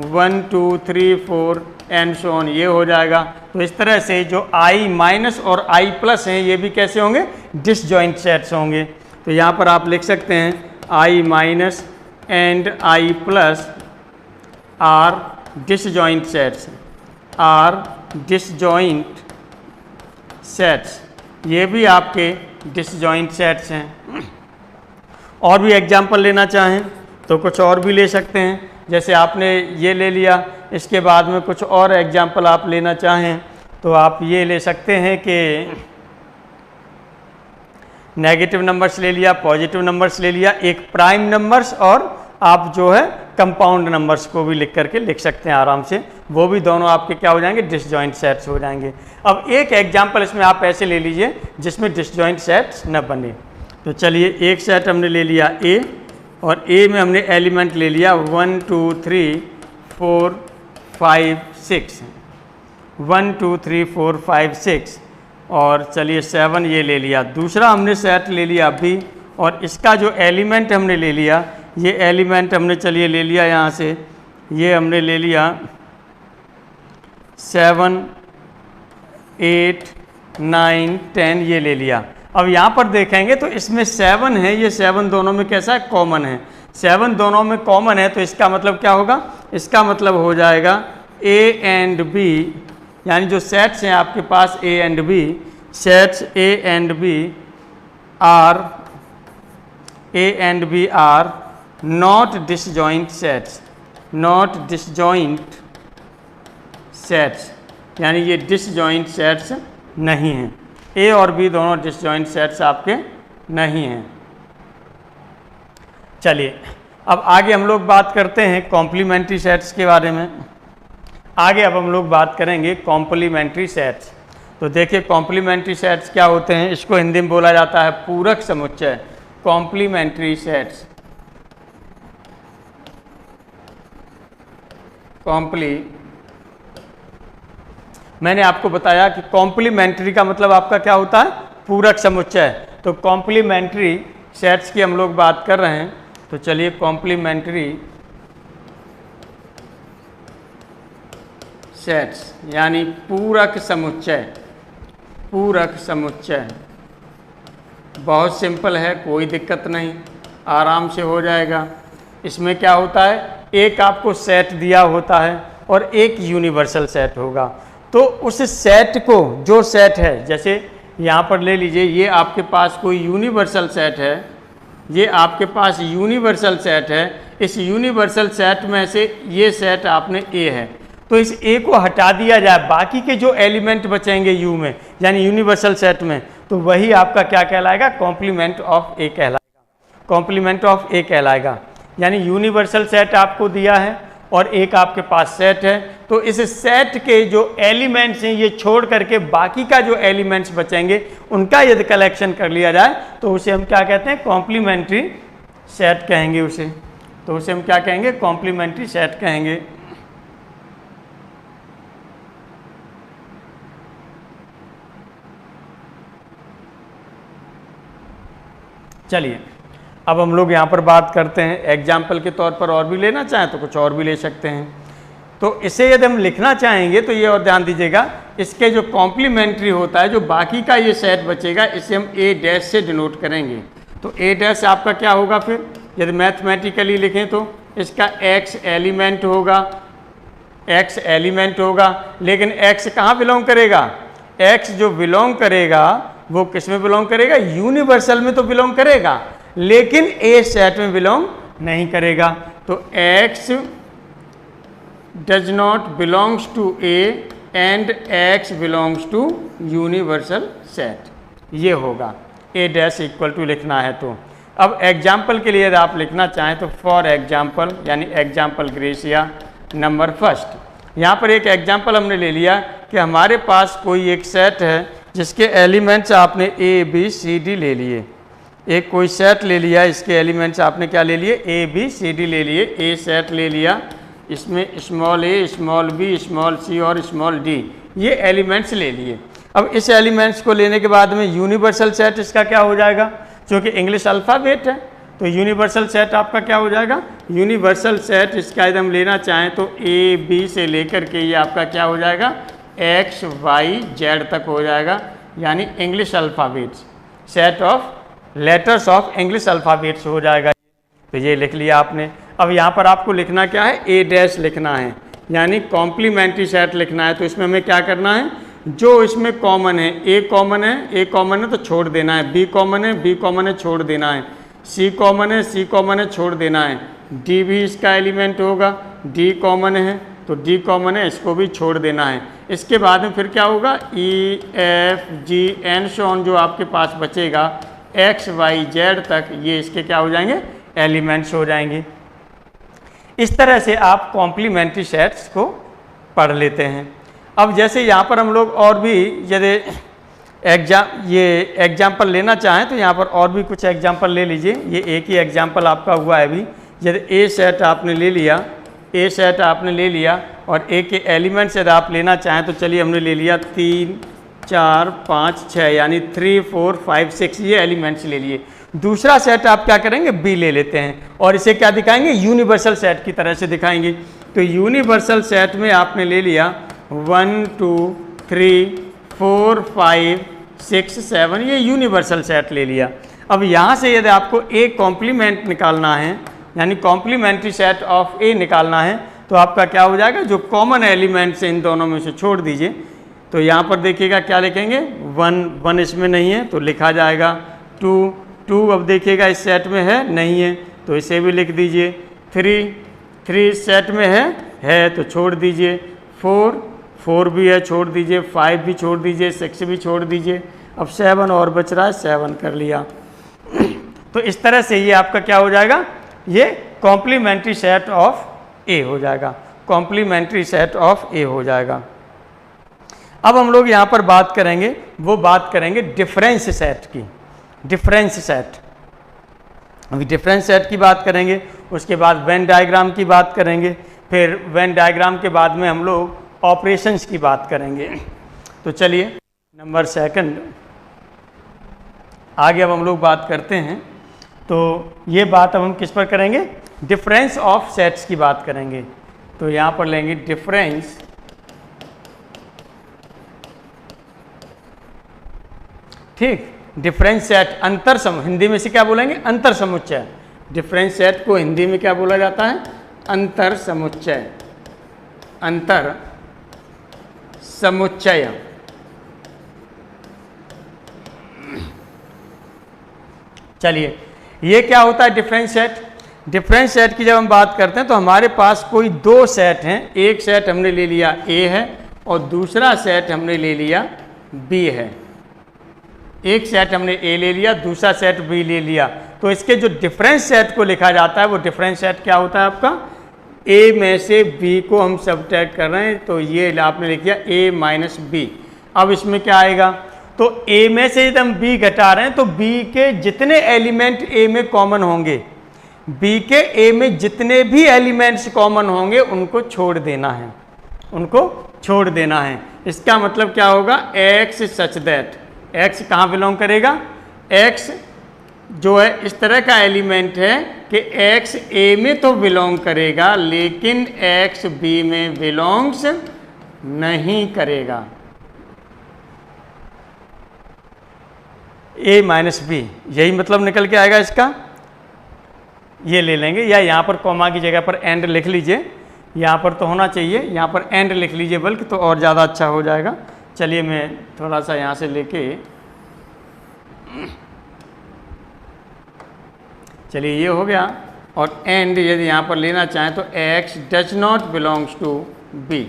1, 2, 3, 4 एंड सो ऑन, ये हो जाएगा। तो इस तरह से जो आई माइनस और आई प्लस हैं ये भी कैसे होंगे? डिसजॉइंट सेट्स होंगे। तो यहाँ पर आप लिख सकते हैं I minus and I plus are disjoint sets, are disjoint sets, ये भी आपके डिसजॉइंट सेट्स हैं। और भी एग्जांपल लेना चाहें तो कुछ और भी ले सकते हैं। जैसे आपने ये ले लिया, इसके बाद में कुछ और एग्जांपल आप लेना चाहें तो आप ये ले सकते हैं कि नेगेटिव नंबर्स ले लिया, पॉजिटिव नंबर्स ले लिया, एक प्राइम नंबर्स और आप जो है कंपाउंड नंबर्स को भी लिख करके लिख सकते हैं आराम से, वो भी दोनों आपके क्या हो जाएंगे, डिसजॉइंट सेट्स हो जाएंगे। अब एक एग्जांपल इसमें आप ऐसे ले लीजिए जिसमें डिसजॉइंट सेट्स न बने। तो चलिए एक सेट हमने ले लिया ए, और ए में हमने एलिमेंट ले लिया 1 2 3 4 5 6, 1 2 3 4 5 6, और चलिए 7 ये ले लिया। दूसरा हमने सेट ले लिया बी, और इसका जो एलिमेंट हमने ले लिया, ये एलिमेंट हमने चलिए ले लिया यहाँ से, ये हमने ले लिया 7 8 9 10 ये ले लिया। अब यहाँ पर देखेंगे तो इसमें 7 है, ये 7 दोनों में कैसा है, कॉमन है। 7 दोनों में कॉमन है, तो इसका मतलब क्या होगा, इसका मतलब हो जाएगा ए एंड बी, यानी जो सेट्स हैं आपके पास A and B, sets A and B are not disjoint sets, not disjoint sets, यानी ये डिसजॉइंट सेट्स नहीं हैं। ए और बी दोनों डिसजॉइंट सेट्स आपके नहीं हैं। चलिए अब आगे हम लोग बात करते हैं कॉम्प्लीमेंट्री सेट्स के बारे में। आगे अब हम लोग बात करेंगे कॉम्प्लीमेंट्री सेट्स। तो देखिए कॉम्प्लीमेंट्री सेट्स क्या होते हैं, इसको हिंदी में बोला जाता है पूरक समुच्चय, कॉम्प्लीमेंट्री सेट्स। मैंने आपको बताया कि कॉम्प्लीमेंट्री का मतलब आपका क्या होता है, पूरक समुच्चय। तो कॉम्प्लीमेंट्री सेट्स की हम लोग बात कर रहे हैं, तो चलिए कॉम्प्लीमेंट्री सेट्स यानी पूरक समुच्चय, पूरक समुच्चय बहुत सिंपल है, कोई दिक्कत नहीं, आराम से हो जाएगा। इसमें क्या होता है, एक आपको सेट दिया होता है और एक यूनिवर्सल सेट होगा। तो उस सेट को, जो सेट है, जैसे यहाँ पर ले लीजिए, ये आपके पास कोई यूनिवर्सल सेट है, ये आपके पास यूनिवर्सल सेट है। इस यूनिवर्सल सेट में से ये सेट आपने ए है, तो इस ए को हटा दिया जाए, बाकी के जो एलिमेंट बचेंगे यू में, यानी यूनिवर्सल सेट में, तो वही आपका क्या कहलाएगा, कॉम्प्लीमेंट ऑफ ए कहलाएगा, कॉम्प्लीमेंट ऑफ ए कहलाएगा। यानी यूनिवर्सल सेट आपको दिया है और एक आपके पास सेट है, तो इस सेट के जो एलिमेंट्स हैं ये छोड़ करके बाकी का जो एलिमेंट्स बचेंगे उनका यदि कलेक्शन कर लिया जाए तो उसे हम क्या कहते हैं, कॉम्प्लीमेंट्री सेट कहेंगे उसे। तो उसे हम क्या कहेंगे, कॉम्प्लीमेंट्री सेट कहेंगे। चलिए अब हम लोग यहाँ पर बात करते हैं एग्जाम्पल के तौर पर, और भी लेना चाहें तो कुछ और भी ले सकते हैं। तो इसे यदि हम लिखना चाहेंगे तो ये और ध्यान दीजिएगा, इसके जो कॉम्प्लीमेंट्री होता है, जो बाकी का ये सेट बचेगा, इसे हम ए डैश से डिनोट करेंगे। तो ए डैश आपका क्या होगा, फिर यदि मैथमेटिकली लिखें तो इसका एक्स एलिमेंट होगा, एक्स एलिमेंट होगा, लेकिन एक्स कहाँ बिलोंग करेगा, एक्स जो बिलोंग करेगा वो किस में बिलोंग करेगा, यूनिवर्सल में तो बिलोंग करेगा, लेकिन ए सेट में बिलोंग नहीं करेगा। तो x does not belongs to A and x belongs to universal set, ये होगा। ए डैश इक्वल टू लिखना है तो अब एग्जाम्पल के लिए यदि आप लिखना चाहें तो फॉर एग्जाम्पल, यानी एग्जाम्पल ग्रेसिया नंबर फर्स्ट। यहाँ पर एक एग्जाम्पल हमने ले लिया कि हमारे पास कोई एक सेट है जिसके एलिमेंट्स आपने ए बी सी डी ले लिए, एक कोई सेट ले लिया, इसके एलिमेंट्स आपने क्या ले लिए, ए बी सी डी ले लिए, ए सेट ले लिया, इसमें स्मॉल ए, स्मॉल बी, स्मॉल सी और स्मॉल डी, ये एलिमेंट्स ले लिए। अब इस एलिमेंट्स को लेने के बाद में यूनिवर्सल सेट इसका क्या हो जाएगा, क्योंकि इंग्लिश अल्फ़ाबेट है, तो यूनिवर्सल सेट आपका क्या हो जाएगा, यूनिवर्सल सेट इसका यदि हम लेना चाहें तो ए बी से लेकर के ये आपका क्या हो जाएगा, एक्स वाई जेड तक हो जाएगा, यानी English alphabets, set of letters of English alphabets हो जाएगा। तो ये लिख लिया आपने। अब यहाँ पर आपको लिखना क्या है, ए डैश लिखना है, यानी कॉम्प्लीमेंट्री सेट लिखना है। तो इसमें हमें क्या करना है, जो इसमें कॉमन है, ए कॉमन है, ए कॉमन है तो छोड़ देना है, बी कॉमन है, बी कॉमन है छोड़ देना है, सी कॉमन है, सी कॉमन है छोड़ देना है, डी भी इसका एलिमेंट होगा, डी कॉमन है तो डी कॉमन है, इसको भी छोड़ देना है। इसके बाद में फिर क्या होगा, E F G N so on जो आपके पास बचेगा एक्स वाई जेड तक, ये इसके क्या हो जाएंगे, एलिमेंट्स हो जाएंगे। इस तरह से आप कॉम्प्लीमेंट्री सेट्स को पढ़ लेते हैं। अब जैसे यहाँ पर हम लोग और भी यदि एग्जाम्पल लेना चाहें तो यहाँ पर और भी कुछ एग्जाम्पल ले लीजिए। ये एक ही एग्जाम्पल आपका हुआ है अभी। यदि ए सेट आपने ले लिया, ए सेट आपने ले लिया और ए के एलिमेंट्स यदि आप लेना चाहें तो चलिए हमने ले लिया 3 4 5 6 यानी 3 4 5 6 ये एलिमेंट्स ले लिए। दूसरा सेट आप क्या करेंगे, बी ले लेते हैं और इसे क्या दिखाएंगे, यूनिवर्सल सेट की तरह से दिखाएंगे। तो यूनिवर्सल सेट में आपने ले लिया 1 2 3 4 5 6 7 ये यूनिवर्सल सेट ले लिया। अब यहाँ से यदि आपको ए कॉम्प्लीमेंट निकालना है यानी कॉम्प्लीमेंट्री सेट ऑफ ए निकालना है तो आपका क्या हो जाएगा, जो कॉमन एलिमेंट्स इन दोनों में से छोड़ दीजिए। तो यहाँ पर देखिएगा क्या लिखेंगे, 1 इसमें नहीं है तो लिखा जाएगा 2 अब देखिएगा इस सेट में है नहीं है तो इसे भी लिख दीजिए। 3 सेट में है तो छोड़ दीजिए। 4 भी है छोड़ दीजिए। 5 भी छोड़ दीजिए। 6 भी छोड़ दीजिए। अब 7 और बच रहा है, 7 कर लिया। तो इस तरह से ये आपका क्या हो जाएगा, ये कॉम्प्लीमेंट्री सेट ऑफ ए हो जाएगा, कॉम्प्लीमेंट्री सेट ऑफ ए हो जाएगा। अब हम लोग यहाँ पर बात करेंगे, वो बात करेंगे डिफरेंस सेट की। डिफरेंस सेट, अभी डिफरेंस सेट की बात करेंगे, उसके बाद वेन डायग्राम की बात करेंगे, फिर वेन डायग्राम के बाद में हम लोग ऑपरेशंस की बात करेंगे। तो चलिए नंबर 2 आगे अब हम लोग बात करते हैं। तो ये बात अब हम किस पर करेंगे, डिफरेंस ऑफ सेट्स की बात करेंगे। तो यहाँ पर लेंगे डिफरेंस ठीक, डिफरेंस सेट अंतर हिंदी में से क्या बोलेंगे, अंतर समुच्चय। डिफरेंस सेट को हिंदी में क्या बोला जाता है, अंतर समुच्चय। अंतर समुच्चय। चलिए ये क्या होता है डिफरेंस सेट। डिफरेंस सेट की जब हम बात करते हैं तो हमारे पास कोई 2 सेट हैं। एक सेट हमने ले लिया ए है और दूसरा सेट हमने ले लिया बी है। एक सेट हमने ए ले लिया, दूसरा सेट बी ले लिया। तो इसके जो डिफरेंस सेट को लिखा जाता है वो डिफरेंस सेट क्या होता है आपका, ए में से बी को हम सबट्रैक्ट कर रहे हैं तो ये आपने लिख दिया ए माइनस बी। अब इसमें क्या आएगा, तो ए में से यदि हम बी घटा रहे हैं तो बी के जितने एलिमेंट ए में कॉमन होंगे, बी के ए में जितने भी एलिमेंट्स कॉमन होंगे उनको छोड़ देना है, उनको छोड़ देना है। इसका मतलब क्या होगा, एक्स सच दैट, एक्स कहाँ बिलोंग करेगा, एक्स जो है इस तरह का एलिमेंट है कि एक्स ए में तो बिलोंग करेगा लेकिन एक्स बी में बिलोंग्स नहीं करेगा। ए माइनस बी, यही मतलब निकल के आएगा इसका। ये ले लेंगे या यहाँ पर कॉमा की जगह पर एंड लिख लीजिए, यहाँ पर तो होना चाहिए, यहाँ पर एंड लिख लीजिए बल्कि, तो और ज़्यादा अच्छा हो जाएगा। चलिए मैं थोड़ा सा यहाँ से लेके, चलिए ये हो गया। और एंड यदि यहाँ पर लेना चाहें तो X does not belongs to B,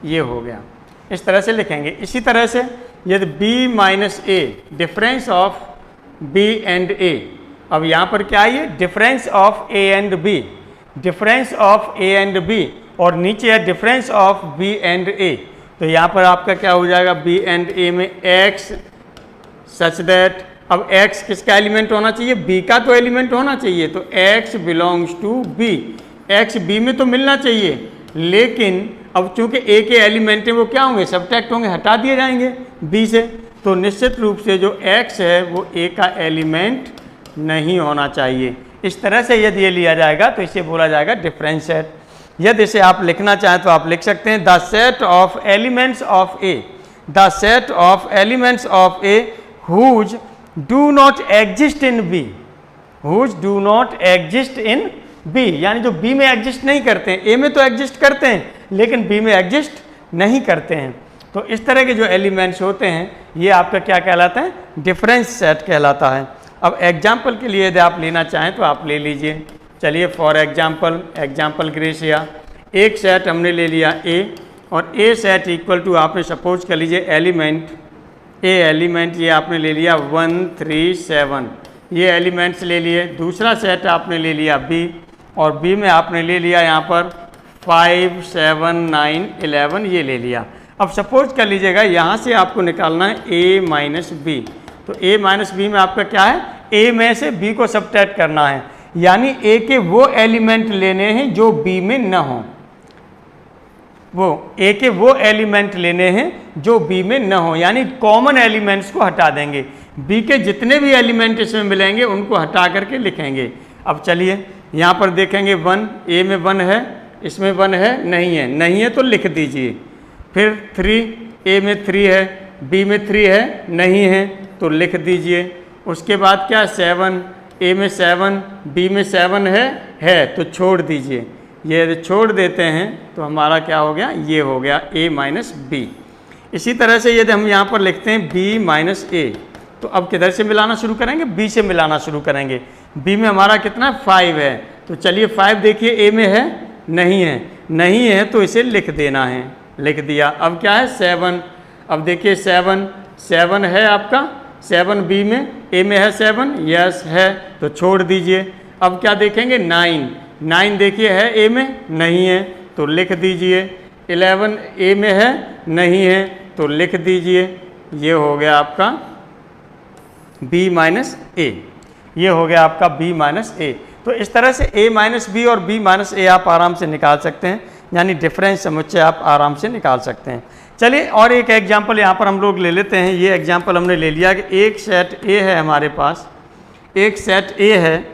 ये हो गया। इस तरह से लिखेंगे। इसी तरह से यदि B minus A, difference of B and A, अब यहाँ पर क्या है, difference of A and B, difference of A and B, और नीचे है difference of B and A. तो यहाँ पर आपका क्या हो जाएगा, बी एंड ए में एक्स सच दैट, अब x किसका एलिमेंट होना चाहिए, b का तो एलिमेंट होना चाहिए, तो x belongs to b, x b में तो मिलना चाहिए, लेकिन अब चूंकि a के एलिमेंट हैं वो क्या होंगे, सब्ट्रैक्ट होंगे, हटा दिए जाएंगे b से, तो निश्चित रूप से जो x है वो a का एलिमेंट नहीं होना चाहिए। इस तरह से यदि ये लिया जाएगा तो इसे बोला जाएगा डिफरेंस सेट। यदि इसे आप लिखना चाहें तो आप लिख सकते हैं the set of elements of A, the set of elements of A whose do not exist in B, whose do not exist in B, यानी जो B में एग्जिस्ट नहीं करते हैं, A में तो एग्जिस्ट करते हैं लेकिन B में एग्जिस्ट नहीं करते हैं। तो इस तरह के जो एलिमेंट्स होते हैं ये आपका क्या कहलाता है, डिफरेंस सेट कहलाता है। अब एग्जाम्पल के लिए यदि आप लेना चाहें तो आप ले लीजिए। चलिए फॉर एग्जाम्पल, एग्जाम्पल ग्रेसिया, एक सेट हमने ले लिया A और A सेट इक्वल टू आपने सपोज कर लीजिए एलिमेंट ए एलिमेंट ये आपने ले लिया 1 3 7, ये एलिमेंट्स ले लिए। दूसरा सेट आपने ले लिया बी, और बी में आपने ले लिया यहाँ पर 5, 7, 9, 11 ये ले लिया। अब सपोज कर लीजिएगा यहाँ से आपको निकालना है a माइनस बी, तो a माइनस बी में आपका क्या है, a में से b को सब्ट्रैक्ट करना है, यानी a के वो एलिमेंट लेने हैं जो b में न हो, वो a के वो एलिमेंट लेने हैं जो b में न हो, यानी कॉमन एलिमेंट्स को हटा देंगे, b के जितने भी एलिमेंट इसमें मिलेंगे उनको हटा करके लिखेंगे। अब चलिए यहाँ पर देखेंगे 1, a में 1 है, इसमें 1 है, नहीं है तो लिख दीजिए। फिर 3, a में 3 है, b में 3 है, नहीं है तो लिख दीजिए। उसके बाद क्या 7, a में 7, b में 7 है तो छोड़ दीजिए। ये यदि छोड़ देते हैं तो हमारा क्या हो गया, ये हो गया a माइनस बी। इसी तरह से यदि हम यहाँ पर लिखते हैं b माइनस ए, तो अब किधर से मिलाना शुरू करेंगे, b से मिलाना शुरू करेंगे। b में हमारा कितना 5 है, तो चलिए 5 देखिए a में है, नहीं है तो इसे लिख देना है, लिख दिया। अब क्या है 7, अब देखिए 7 है आपका, 7 b में, a में है 7, यस है तो छोड़ दीजिए। अब क्या देखेंगे 9 देखिए है a में, नहीं है तो लिख दीजिए। 11 a में है, नहीं है तो लिख दीजिए। ये हो गया आपका b माइनस ए, ये हो गया आपका b माइनस ए। तो इस तरह से a माइनस बी और b माइनस ए आप आराम से निकाल सकते हैं, यानी डिफरेंस समुच्चय आप आराम से निकाल सकते हैं। चलिए और एक एग्जाम्पल यहाँ पर हम लोग ले लेते हैं। ये एग्जाम्पल हमने ले लिया कि एक सेट a है हमारे पास, एक सेट a है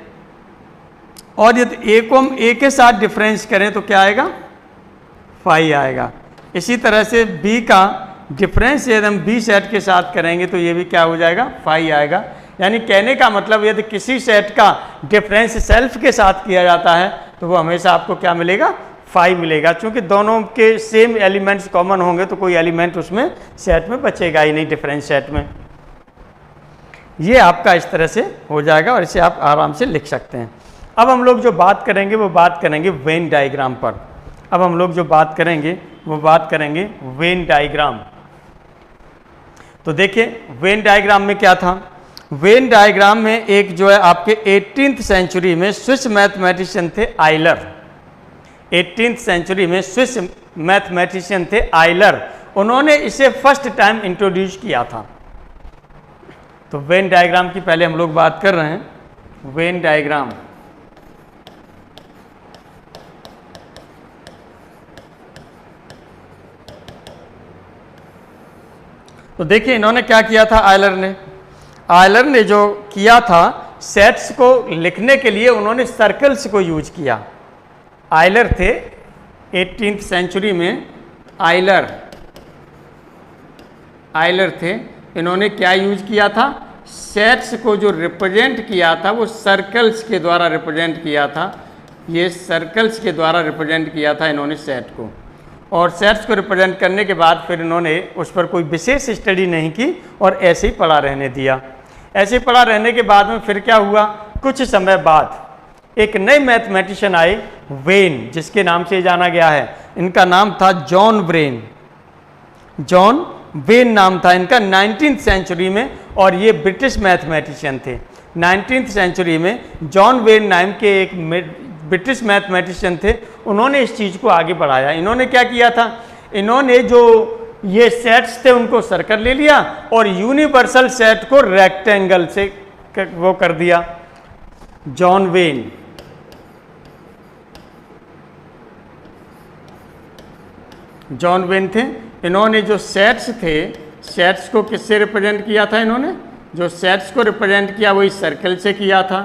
और यदि a को हम a के साथ डिफरेंस करें तो क्या आएगा, 5 आएगा। इसी तरह से b का डिफरेंस यदि हम b सेट के साथ करेंगे तो ये भी क्या हो जाएगा, 5 आएगा। यानी कहने का मतलब यदि किसी सेट का डिफरेंस सेल्फ के साथ किया जाता है तो वो हमेशा आपको क्या मिलेगा, 5 मिलेगा। चूंकि दोनों के सेम एलिमेंट्स कॉमन होंगे तो कोई एलिमेंट उसमें सेट में बचेगा ही नहीं, डिफरेंस सेट में। ये आपका इस तरह से हो जाएगा और इसे आप आराम से लिख सकते हैं। अब हम लोग जो बात करेंगे वो बात करेंगे वेन डायग्राम पर। अब हम लोग जो बात करेंगे वो बात करेंगे वेन डायग्राम। तो देखिए वेन डायग्राम में क्या था, वेन डायग्राम में एक जो है आपके 18th सेंचुरी में स्विस मैथमेटिशियन थे आइलर। 18th सेंचुरी में स्विस मैथमेटिशियन थे आइलर, उन्होंने इसे फर्स्ट टाइम इंट्रोड्यूस किया था। तो वेन डायग्राम की पहले हम लोग बात कर रहे हैं। वेन डायग्राम, तो देखिए इन्होंने क्या किया था, आयलर ने जो किया था, सेट्स को लिखने के लिए उन्होंने सर्कल्स को यूज किया। आयलर थे 18th सेंचुरी में, आयलर थे, इन्होंने क्या यूज किया था, सेट्स को जो रिप्रेजेंट किया था वो सर्कल्स के द्वारा रिप्रेजेंट किया था। ये सर्कल्स के द्वारा रिप्रेजेंट किया था इन्होंने सेट को, और सेट्स को रिप्रेजेंट करने के बाद फिर इन्होंने उस पर कोई विशेष स्टडी नहीं की और ऐसे ही पड़ा रहने दिया। ऐसे ही पड़ा रहने के बाद में फिर क्या हुआ, कुछ समय बाद एक नए मैथमेटिशियन आए, वेन, जिसके नाम से जाना गया है। इनका नाम था जॉन वेन नाम था इनका 19th सेंचुरी में, और ये ब्रिटिश मैथमेटिशियन थे। 19th सेंचुरी में जॉन वेन नाम के एक ब्रिटिश मैथमेटिशियन थे, उन्होंने इस चीज़ को आगे बढ़ाया। इन्होंने क्या किया था, इन्होंने जो ये सेट्स थे उनको सर्कल ले लिया और यूनिवर्सल सेट को रेक्टेंगल से वो कर दिया। जॉन वेन थे, इन्होंने जो सेट्स थे, सेट्स को किससे रिप्रेजेंट किया था, इन्होंने जो सेट्स को रिप्रेजेंट किया वही सर्कल से किया था,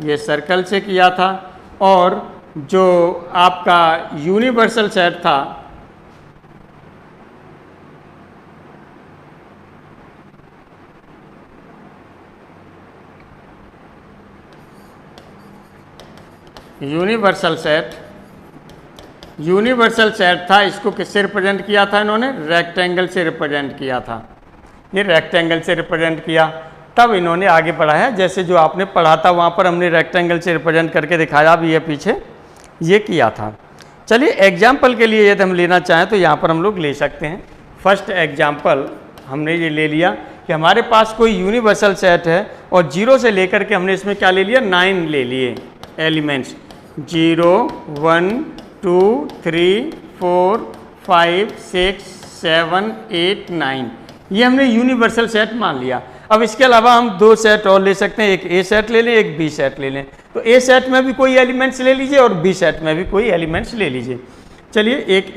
ये सर्कल से किया था। और जो आपका यूनिवर्सल सेट था, यूनिवर्सल सेट था, इसको किससे रिप्रेजेंट किया था, इन्होंने रेक्टेंगल से रिप्रेजेंट किया था। ये रेक्टेंगल से रिप्रेजेंट किया, तब इन्होंने आगे बढ़ाया। जैसे जो आपने पढ़ा था वहाँ पर हमने रेक्टेंगल से रिप्रेजेंट करके दिखाया भी है पीछे, ये किया था। चलिए एग्जाम्पल के लिए यदि हम लेना चाहें तो यहाँ पर हम लोग ले सकते हैं। फर्स्ट एग्जाम्पल हमने ये ले लिया कि हमारे पास कोई यूनिवर्सल सेट है और 0 से लेकर के हमने इसमें क्या ले लिया, 9 ले लिए एलिमेंट्स। 0 1 2 3 4 5 6 7 8 9, ये हमने यूनिवर्सल सेट मान लिया। अब इसके अलावा हम दो सेट और ले सकते हैं, एक ए सेट ले लें, एक बी सेट ले लें। तो ए सेट में भी कोई एलिमेंट्स ले लीजिए और बी सेट में भी कोई एलिमेंट्स ले लीजिए। चलिए एक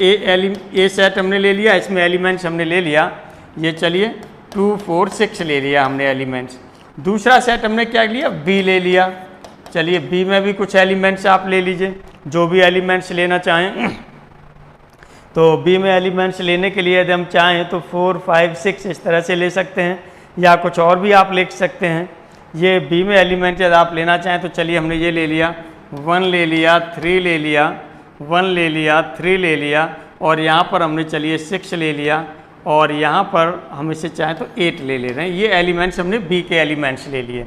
ए सेट हमने ले लिया, इसमें एलिमेंट्स हमने ले लिया, ये चलिए 2 4 6 ले लिया हमने एलिमेंट्स। दूसरा सेट हमने क्या लिया, बी ले लिया। चलिए बी में भी कुछ एलिमेंट्स आप ले लीजिए, जो भी एलिमेंट्स लेना चाहें। तो बी में एलिमेंट्स लेने के लिए यदि हम चाहें तो 4 5 6 इस तरह से ले सकते हैं, या कुछ और भी आप ले सकते हैं। ये बी में एलिमेंट यदि आप लेना चाहें तो चलिए हमने ये ले लिया, 1 ले लिया, 3 ले लिया, 1 ले लिया, 3 ले लिया, और यहाँ पर हमने चलिए 6 ले लिया, और यहाँ पर हम इसे चाहें तो 8 ले रहे हैं। ये एलिमेंट्स हमने बी के एलिमेंट्स ले लिए।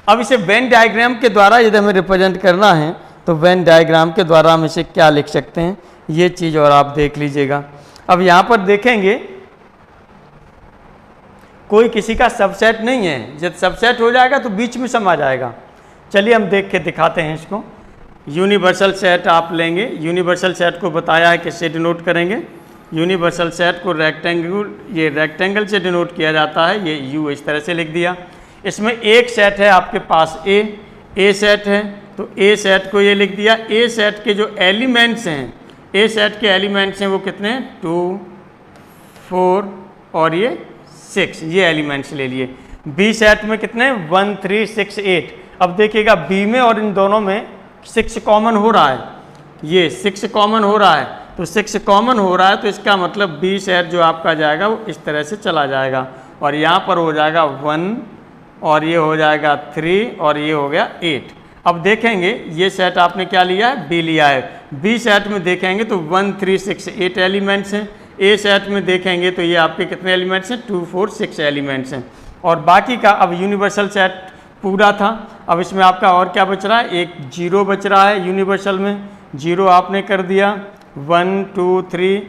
अब इसे वेन डायग्राम के द्वारा यदि हमें रिप्रेजेंट करना है तो वेन डायग्राम के द्वारा हम इसे क्या लिख सकते हैं, ये चीज़ और आप देख लीजिएगा। अब यहाँ पर देखेंगे कोई किसी का सबसेट नहीं है, जब सबसेट हो जाएगा तो बीच में समा जाएगा। चलिए हम देख के दिखाते हैं इसको। यूनिवर्सल सेट आप लेंगे, यूनिवर्सल सेट को बताया है किससे डिनोट करेंगे। यूनिवर्सल सेट को रेक्टेंगल से डिनोट किया जाता है, ये यू इस तरह से लिख दिया। इसमें एक सेट है आपके पास ए सेट है, तो ए सेट को ये लिख दिया। ए सेट के जो एलिमेंट्स हैं, ए सेट के एलिमेंट्स हैं वो कितने हैं, 2 4 और ये 6, ये एलिमेंट्स ले लिए। बी सेट में कितने, 1 3 6 8। अब देखिएगा बी में और इन दोनों में 6 कॉमन हो रहा है, ये 6 कॉमन हो रहा है, तो 6 कॉमन हो रहा है, तो इसका मतलब बी सेट जो आपका जाएगा वो इस तरह से चला जाएगा, और यहाँ पर हो जाएगा 1 और ये हो जाएगा 3 और ये हो गया 8। अब देखेंगे ये सेट आपने क्या लिया है, बी लिया है। बी सेट में देखेंगे तो 1 3 6 8 एलिमेंट्स हैं। ए सेट में देखेंगे तो ये आपके कितने एलिमेंट्स हैं, 2 4 6 एलिमेंट्स हैं। और बाकी का अब यूनिवर्सल सेट पूरा था, अब इसमें आपका और क्या बच रहा है, एक 0 बच रहा है यूनिवर्सल में, 0 आपने कर दिया, 1 2 3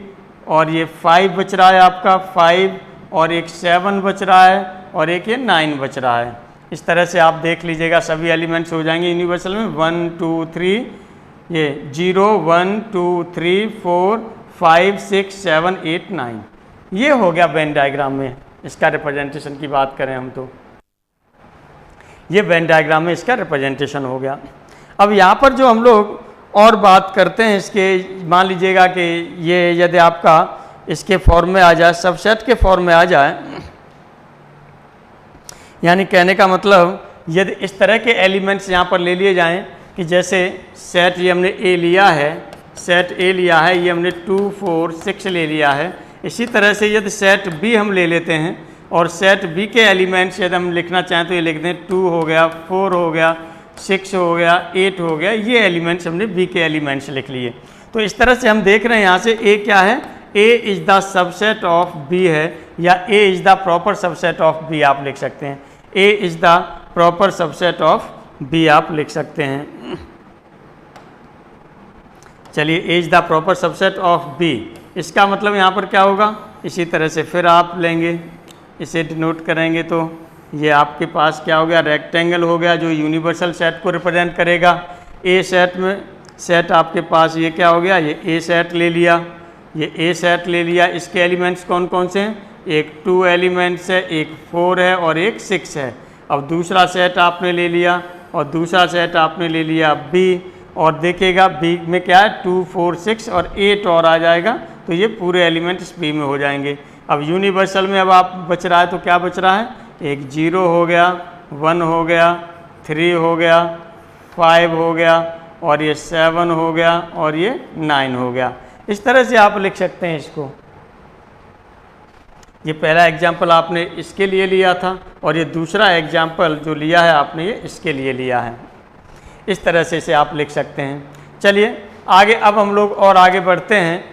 और ये 5 बच रहा है आपका 5, और एक 7 बच रहा है, और एक ये 9 बच रहा है। इस तरह से आप देख लीजिएगा सभी एलिमेंट्स हो जाएंगे यूनिवर्सल में। 1 2 3 ये 0 1 2 3 4 5 6 7 8 9, ये हो गया वेन डायग्राम में इसका रिप्रेजेंटेशन की बात करें हम तो ये वेन डायग्राम में इसका रिप्रेजेंटेशन हो गया। अब यहाँ पर जो हम लोग और बात करते हैं इसके, मान लीजिएगा कि ये यदि आपका इसके फॉर्म में आ जाए, सबसेट के फॉर्म में आ जाए, यानी कहने का मतलब यदि इस तरह के एलिमेंट्स यहाँ पर ले लिए जाएं कि जैसे सेट ये हमने ए लिया है, सेट ए लिया है, ये हमने 2 4 6 ले लिया है। इसी तरह से यदि सेट बी हम ले लेते हैं और सेट बी के एलिमेंट्स यदि हम लिखना चाहें तो ये लिख दें 2 हो गया, 4 हो गया, 6 हो गया, 8 हो गया, ये एलिमेंट्स हमने बी के एलिमेंट्स लिख लिए। तो इस तरह से हम देख रहे हैं यहाँ से ए क्या है, A is the subset of B है, या A is the proper subset of B आप लिख सकते हैं। A is the proper subset of B आप लिख सकते हैं। चलिए A is the proper subset of B, इसका मतलब यहाँ पर क्या होगा, इसी तरह से फिर आप लेंगे, इसे डिनोट करेंगे तो ये आपके पास क्या हो गया, रेक्टेंगल हो गया जो यूनिवर्सल सेट को रिप्रेजेंट करेगा। ए सेट में सेट आपके पास ये क्या हो गया, ये ए सेट ले लिया, ये ए सेट ले लिया। इसके एलिमेंट्स कौन कौन से हैं, एक 2 एलिमेंट्स है, एक 4 है और एक 6 है। अब दूसरा सेट आपने ले लिया और दूसरा सेट आपने ले लिया बी, और देखिएगा बी में क्या है 2 4 6 और 8 और आ जाएगा, तो ये पूरे एलिमेंट्स बी में हो जाएंगे। अब यूनिवर्सल में अब आप बच रहा है तो क्या बच रहा है, एक 0 हो गया, 1 हो गया, 3 हो गया, 5 हो गया, और ये 7 हो गया, और ये 9 हो गया। इस तरह से आप लिख सकते हैं इसको। ये पहला एग्जाम्पल आपने इसके लिए लिया था, और ये दूसरा एग्जाम्पल जो लिया है आपने ये इसके लिए लिया है। इस तरह से इसे आप लिख सकते हैं। चलिए आगे अब हम लोग और आगे बढ़ते हैं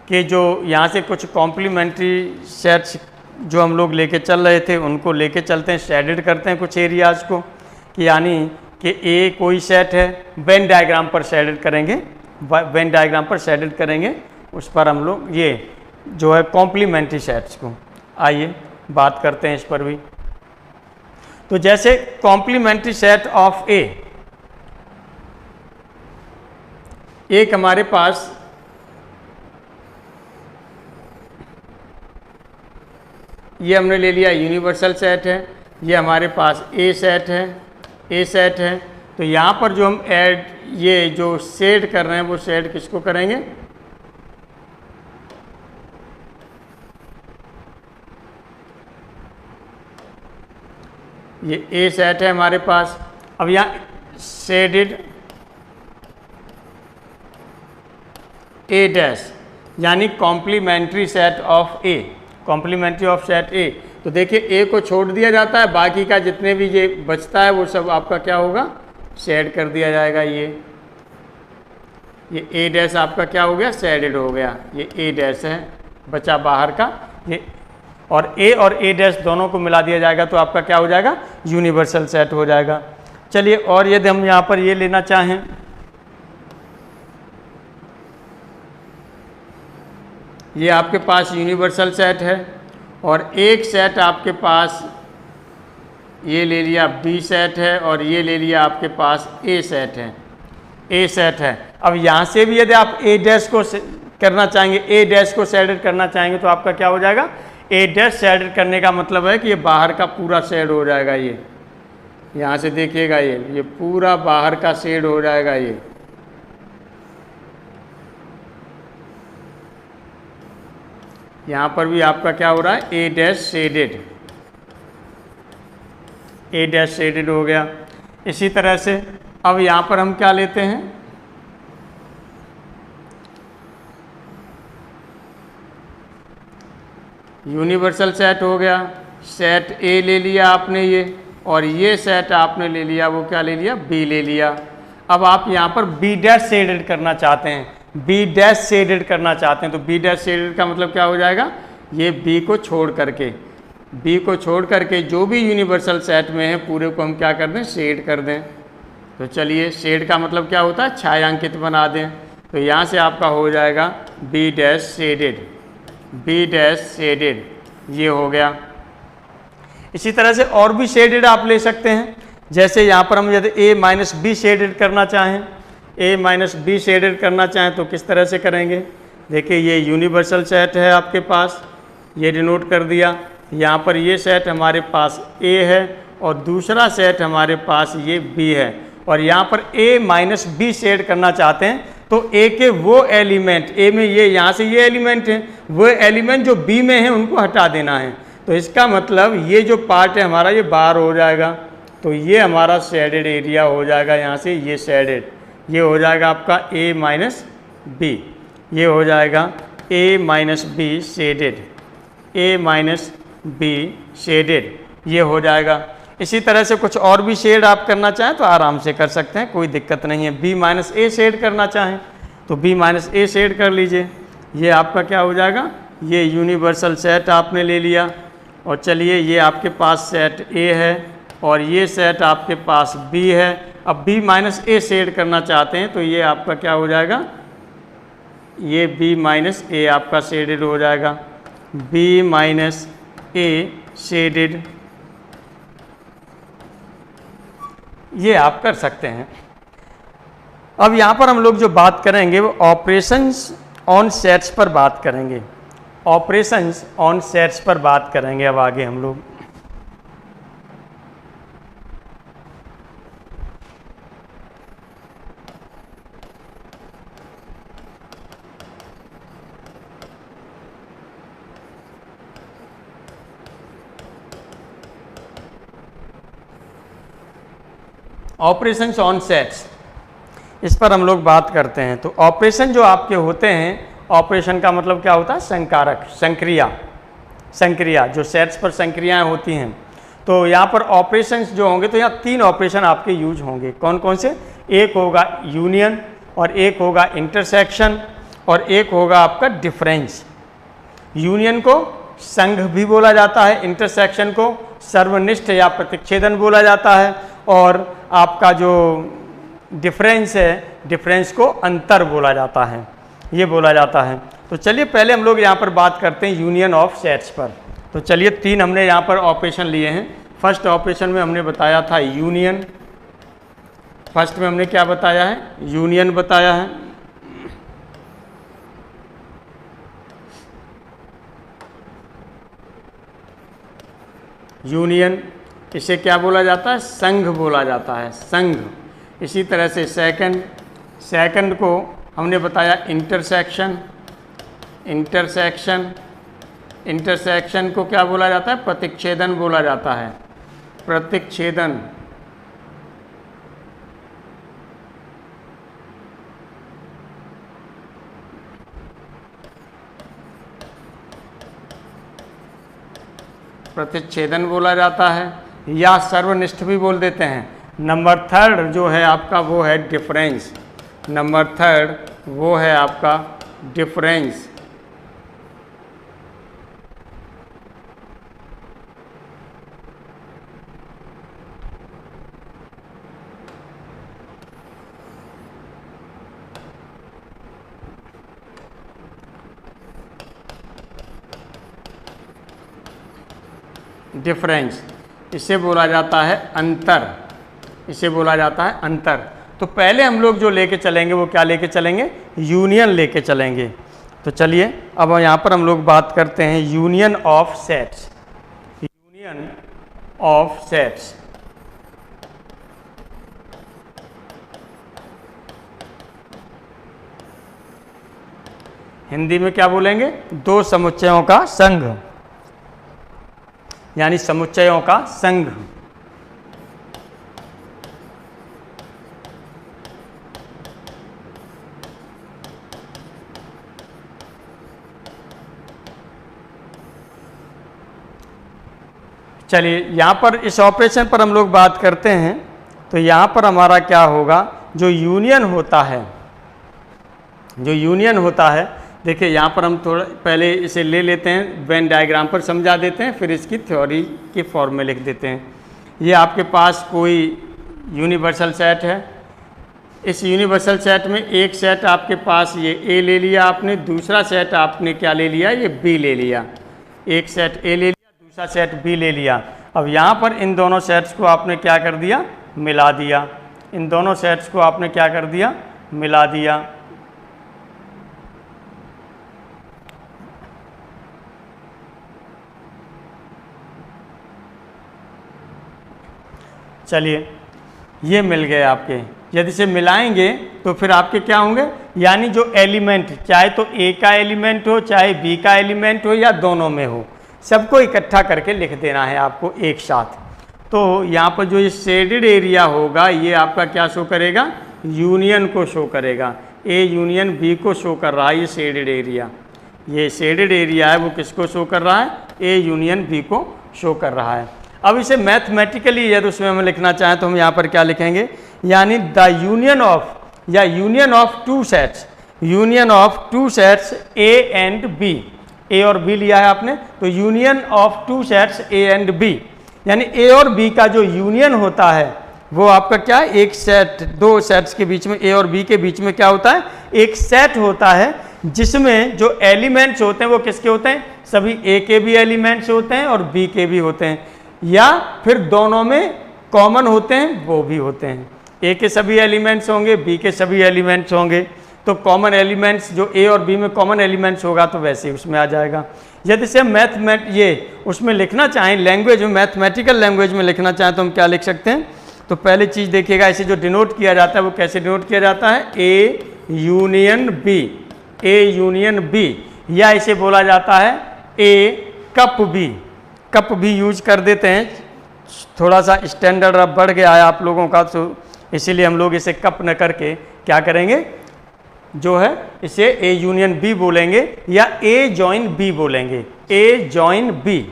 कि जो यहाँ से कुछ कॉम्प्लीमेंट्री सेट्स जो हम लोग लेके चल रहे थे उनको लेके चलते हैं, शेडेड करते हैं कुछ एरियाज़ को, कि यानी कि ए कोई सेट है, वेन डायग्राम पर शेडेड करेंगे, वेन डायग्राम पर शेडेड करेंगे, उस पर हम लोग ये जो है कॉम्प्लीमेंट्री सेट्स को आइए बात करते हैं इस पर भी। तो जैसे कॉम्प्लीमेंट्री सेट ऑफ ए, एक हमारे पास ये हमने ले लिया यूनिवर्सल सेट है, ये हमारे पास ए सेट है। तो यहाँ पर जो हम ऐड ये जो शेड कर रहे हैं वो शेड किसको करेंगे? ये ए सेट है हमारे पास। अब यहाँ शेडेड ए डैश यानी complementary set of A, complementary of set A. तो देखिए ए को छोड़ दिया जाता है, बाकी का जितने भी ये बचता है वो सब आपका क्या होगा? शेड कर दिया जाएगा। ये ए डैश आपका क्या हो गया? शेडेड हो गया। ये ए डैश है बचा बाहर का, ये और ए डैश दोनों को मिला दिया जाएगा तो आपका क्या हो जाएगा? यूनिवर्सल सेट हो जाएगा। चलिए, और यदि हम यहाँ पर ये लेना चाहें, ये आपके पास यूनिवर्सल सेट है और एक सेट आपके पास ये ले लिया बी सेट है और ये ले लिया आपके पास ए सेट है। अब यहाँ से भी यदि आप ए डैश को करना चाहेंगे, ए डैश को शेडेड करना चाहेंगे तो आपका क्या हो जाएगा? ए डैश शेडेड करने का मतलब है कि ये बाहर का पूरा शेड हो जाएगा। ये यहाँ से देखिएगा, ये पूरा बाहर का शेड हो जाएगा। ये यहाँ पर भी आपका क्या हो रहा है? ए डैश शेडेड हो गया। इसी तरह से अब यहाँ पर हम क्या लेते हैं? यूनिवर्सल सेट हो गया, सेट ए ले लिया आपने ये, और ये सेट आपने ले लिया, वो क्या ले लिया? बी ले लिया। अब आप यहाँ पर बी डैश शेडेड करना चाहते हैं, बी डैश शेडेड करना चाहते हैं तो बी डैश शेडेड का मतलब क्या हो जाएगा? ये बी को छोड़ करके जो भी यूनिवर्सल सेट में है पूरे को हम क्या कर दें? शेड कर दें। तो चलिए, शेड का मतलब क्या होता है? छायांकित बना दें। तो यहाँ से आपका हो जाएगा बी डैश शेडेड, ये हो गया। इसी तरह से और भी शेडेड आप ले सकते हैं। जैसे यहाँ पर हम यदि ए माइनस बी शेडेड करना चाहें, तो किस तरह से करेंगे? देखिए, ये यूनिवर्सल सेट है आपके पास, ये डिनोट कर दिया। यहाँ पर ये सेट हमारे पास ए है और दूसरा सेट हमारे पास ये बी है, और यहाँ पर ए माइनस बी शेड करना चाहते हैं तो ए के वो एलिमेंट, ए में ये यहाँ से ये एलिमेंट है, वो एलिमेंट जो बी में है उनको हटा देना है। तो इसका मतलब ये जो पार्ट है हमारा ये बाहर हो जाएगा, तो ये हमारा शेडेड एरिया हो जाएगा। यहाँ से ये शेडेड, ये हो जाएगा आपका ए माइनस बी, ये हो जाएगा ए माइनस बी शेडेड, ये हो जाएगा। इसी तरह से कुछ और भी शेड आप करना चाहें तो आराम से कर सकते हैं, कोई दिक्कत नहीं है। बी माइनस ए शेड करना चाहें तो बी माइनस ए शेड कर लीजिए, ये आपका क्या हो जाएगा? ये यूनिवर्सल सेट आपने ले लिया। और चलिए, ये आपके पास सेट ए है और ये सेट आपके पास बी है। अब बी माइनस ए शेड करना चाहते हैं तो ये आपका क्या हो जाएगा? ये बी माइनस ए आपका शेडेड हो जाएगा, बी माइनस ए शेडेड, ये आप कर सकते हैं। अब यहाँ पर हम लोग जो बात करेंगे वो ऑपरेशंस ऑन सेट्स पर बात करेंगे, ऑपरेशंस ऑन सेट्स पर बात करेंगे अब आगे हम लोग। ऑपरेशंस ऑन सेट्स, इस पर हम लोग बात करते हैं। तो ऑपरेशन जो आपके होते हैं, ऑपरेशन का मतलब क्या होता है? संकारक, संक्रिया, जो सेट्स पर संक्रियाएं होती हैं। तो यहाँ पर ऑपरेशंस जो होंगे तो यहाँ 3 ऑपरेशन आपके यूज होंगे। कौन कौन से? एक होगा यूनियन, और एक होगा इंटरसेक्शन, और एक होगा आपका डिफरेंस। यूनियन को संघ भी बोला जाता है, इंटरसेक्शन को सर्वनिष्ठ या प्रतिच्छेदन बोला जाता है, और आपका जो डिफरेंस है, डिफरेंस को अंतर बोला जाता है, ये बोला जाता है। तो चलिए, पहले हम लोग यहाँ पर बात करते हैं यूनियन ऑफ सेट्स पर। तो चलिए, 3 हमने यहाँ पर ऑपरेशन लिए हैं। फर्स्ट ऑपरेशन में हमने बताया था यूनियन, फर्स्ट में हमने क्या बताया है? यूनियन बताया है। यूनियन, इसे क्या बोला जाता है? संघ बोला जाता है, संघ। इसी तरह से सेकंड, सेकंड को हमने बताया इंटरसेक्शन, इंटरसेक्शन, इंटरसेक्शन को क्या बोला जाता है? प्रतिच्छेदन बोला जाता है, प्रतिच्छेदन। प्रतिच्छेदन बोला जाता है या सर्वनिष्ठ भी बोल देते हैं। नंबर थर्ड जो है आपका वो है डिफरेंस, नंबर थर्ड वो है आपका डिफरेंस। डिफरेंस, इसे बोला जाता है अंतर, इसे बोला जाता है अंतर। तो पहले हम लोग जो लेके चलेंगे वो क्या लेके चलेंगे? यूनियन लेके चलेंगे। तो चलिए अब यहाँ पर हम लोग बात करते हैं union of sets, union of sets. Hindi में क्या बोलेंगे? दो समुच्चयों का संघ, यानी समुच्चयों का संघ। चलिए यहाँ पर इस ऑपरेशन पर हम लोग बात करते हैं। तो यहाँ पर हमारा क्या होगा? जो यूनियन होता है, जो यूनियन होता है, देखिए यहाँ पर हम थोड़ा पहले इसे ले लेते हैं, वेन डायग्राम पर समझा देते हैं, फिर इसकी थ्योरी के फॉर्म में लिख देते हैं। ये आपके पास कोई यूनिवर्सल सेट है। इस यूनिवर्सल सेट में एक सेट आपके पास ये ए ले लिया आपने, दूसरा सेट आपने क्या ले लिया? ये बी ले लिया। एक सेट ए ले लिया, दूसरा सेट बी ले लिया। अब यहाँ पर इन दोनों सेट्स को आपने क्या कर दिया? मिला दिया। इन दोनों सेट्स को आपने क्या कर दिया? मिला दिया। चलिए ये मिल गए आपके। यदि से मिलाएंगे तो फिर आपके क्या होंगे? यानी जो एलिमेंट, चाहे तो ए का एलिमेंट हो, चाहे बी का एलिमेंट हो, या दोनों में हो, सबको इकट्ठा करके लिख देना है आपको एक साथ। तो यहाँ पर जो ये शेडेड एरिया होगा ये आपका क्या शो करेगा? यूनियन को शो करेगा। ए यूनियन बी को शो कर रहा है ये शेडेड एरिया। ये शेडेड एरिया है वो किसको शो कर रहा है? ए यूनियन बी को शो कर रहा है। अब इसे मैथमेटिकली यदि उसमें हम लिखना चाहें तो हम यहाँ पर क्या लिखेंगे? यानी द यूनियन ऑफ, या union of two sets, union of two sets A and B. A और बी लिया है आपने, तो union of two sets A and B, यानी ए और बी का जो यूनियन होता है वो आपका क्या है? एक सेट, दो सेट्स के बीच में, ए और बी के बीच में क्या होता है? एक सेट होता है जिसमें जो एलिमेंट्स होते हैं वो किसके होते हैं? सभी ए के भी एलिमेंट्स होते हैं और बी के भी होते हैं, या फिर दोनों में कॉमन होते हैं, वो भी होते हैं। ए के सभी एलिमेंट्स होंगे, बी के सभी एलिमेंट्स होंगे। तो कॉमन एलिमेंट्स जो ए और बी में कॉमन एलिमेंट्स होगा तो वैसे ही उसमें आ जाएगा। यदि से ये उसमें लिखना चाहें लैंग्वेज में, मैथमेटिकल लैंग्वेज में लिखना चाहें तो हम क्या लिख सकते हैं? तो पहले चीज़ देखिएगा, इसे जो डिनोट किया जाता है वो कैसे डिनोट किया जाता है? A union B, A union B, या इसे बोला जाता है ए कप बी। कप भी यूज कर देते हैं, थोड़ा सा स्टैंडर्ड अब बढ़ गया है आप लोगों का, तो इसीलिए हम लोग इसे कप न करके क्या करेंगे? जो है इसे ए यूनियन बी बोलेंगे या ए जॉइन बी बोलेंगे। A join B,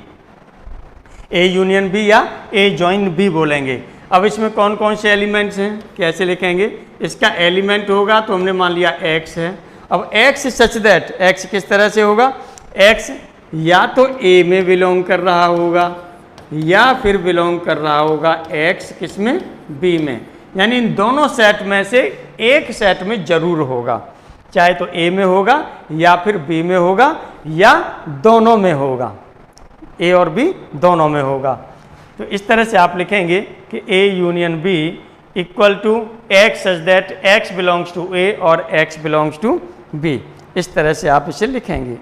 A union B या ए जॉइन बी बोलेंगे। अब इसमें कौन कौन से एलिमेंट्स हैं, कैसे लिखेंगे? इसका एलिमेंट होगा तो हमने मान लिया x है। अब x सच दैट, x किस तरह से होगा? x या तो a में बिलोंग कर रहा होगा या फिर बिलोंग कर रहा होगा x किस में? b में। यानी इन दोनों सेट में से एक सेट में जरूर होगा, चाहे तो a में होगा या फिर b में होगा या दोनों में होगा, a और b दोनों में होगा। तो इस तरह से आप लिखेंगे कि a union b equal to x such that x belongs to a और x बिलोंग्स टू b। इस तरह से आप इसे लिखेंगे।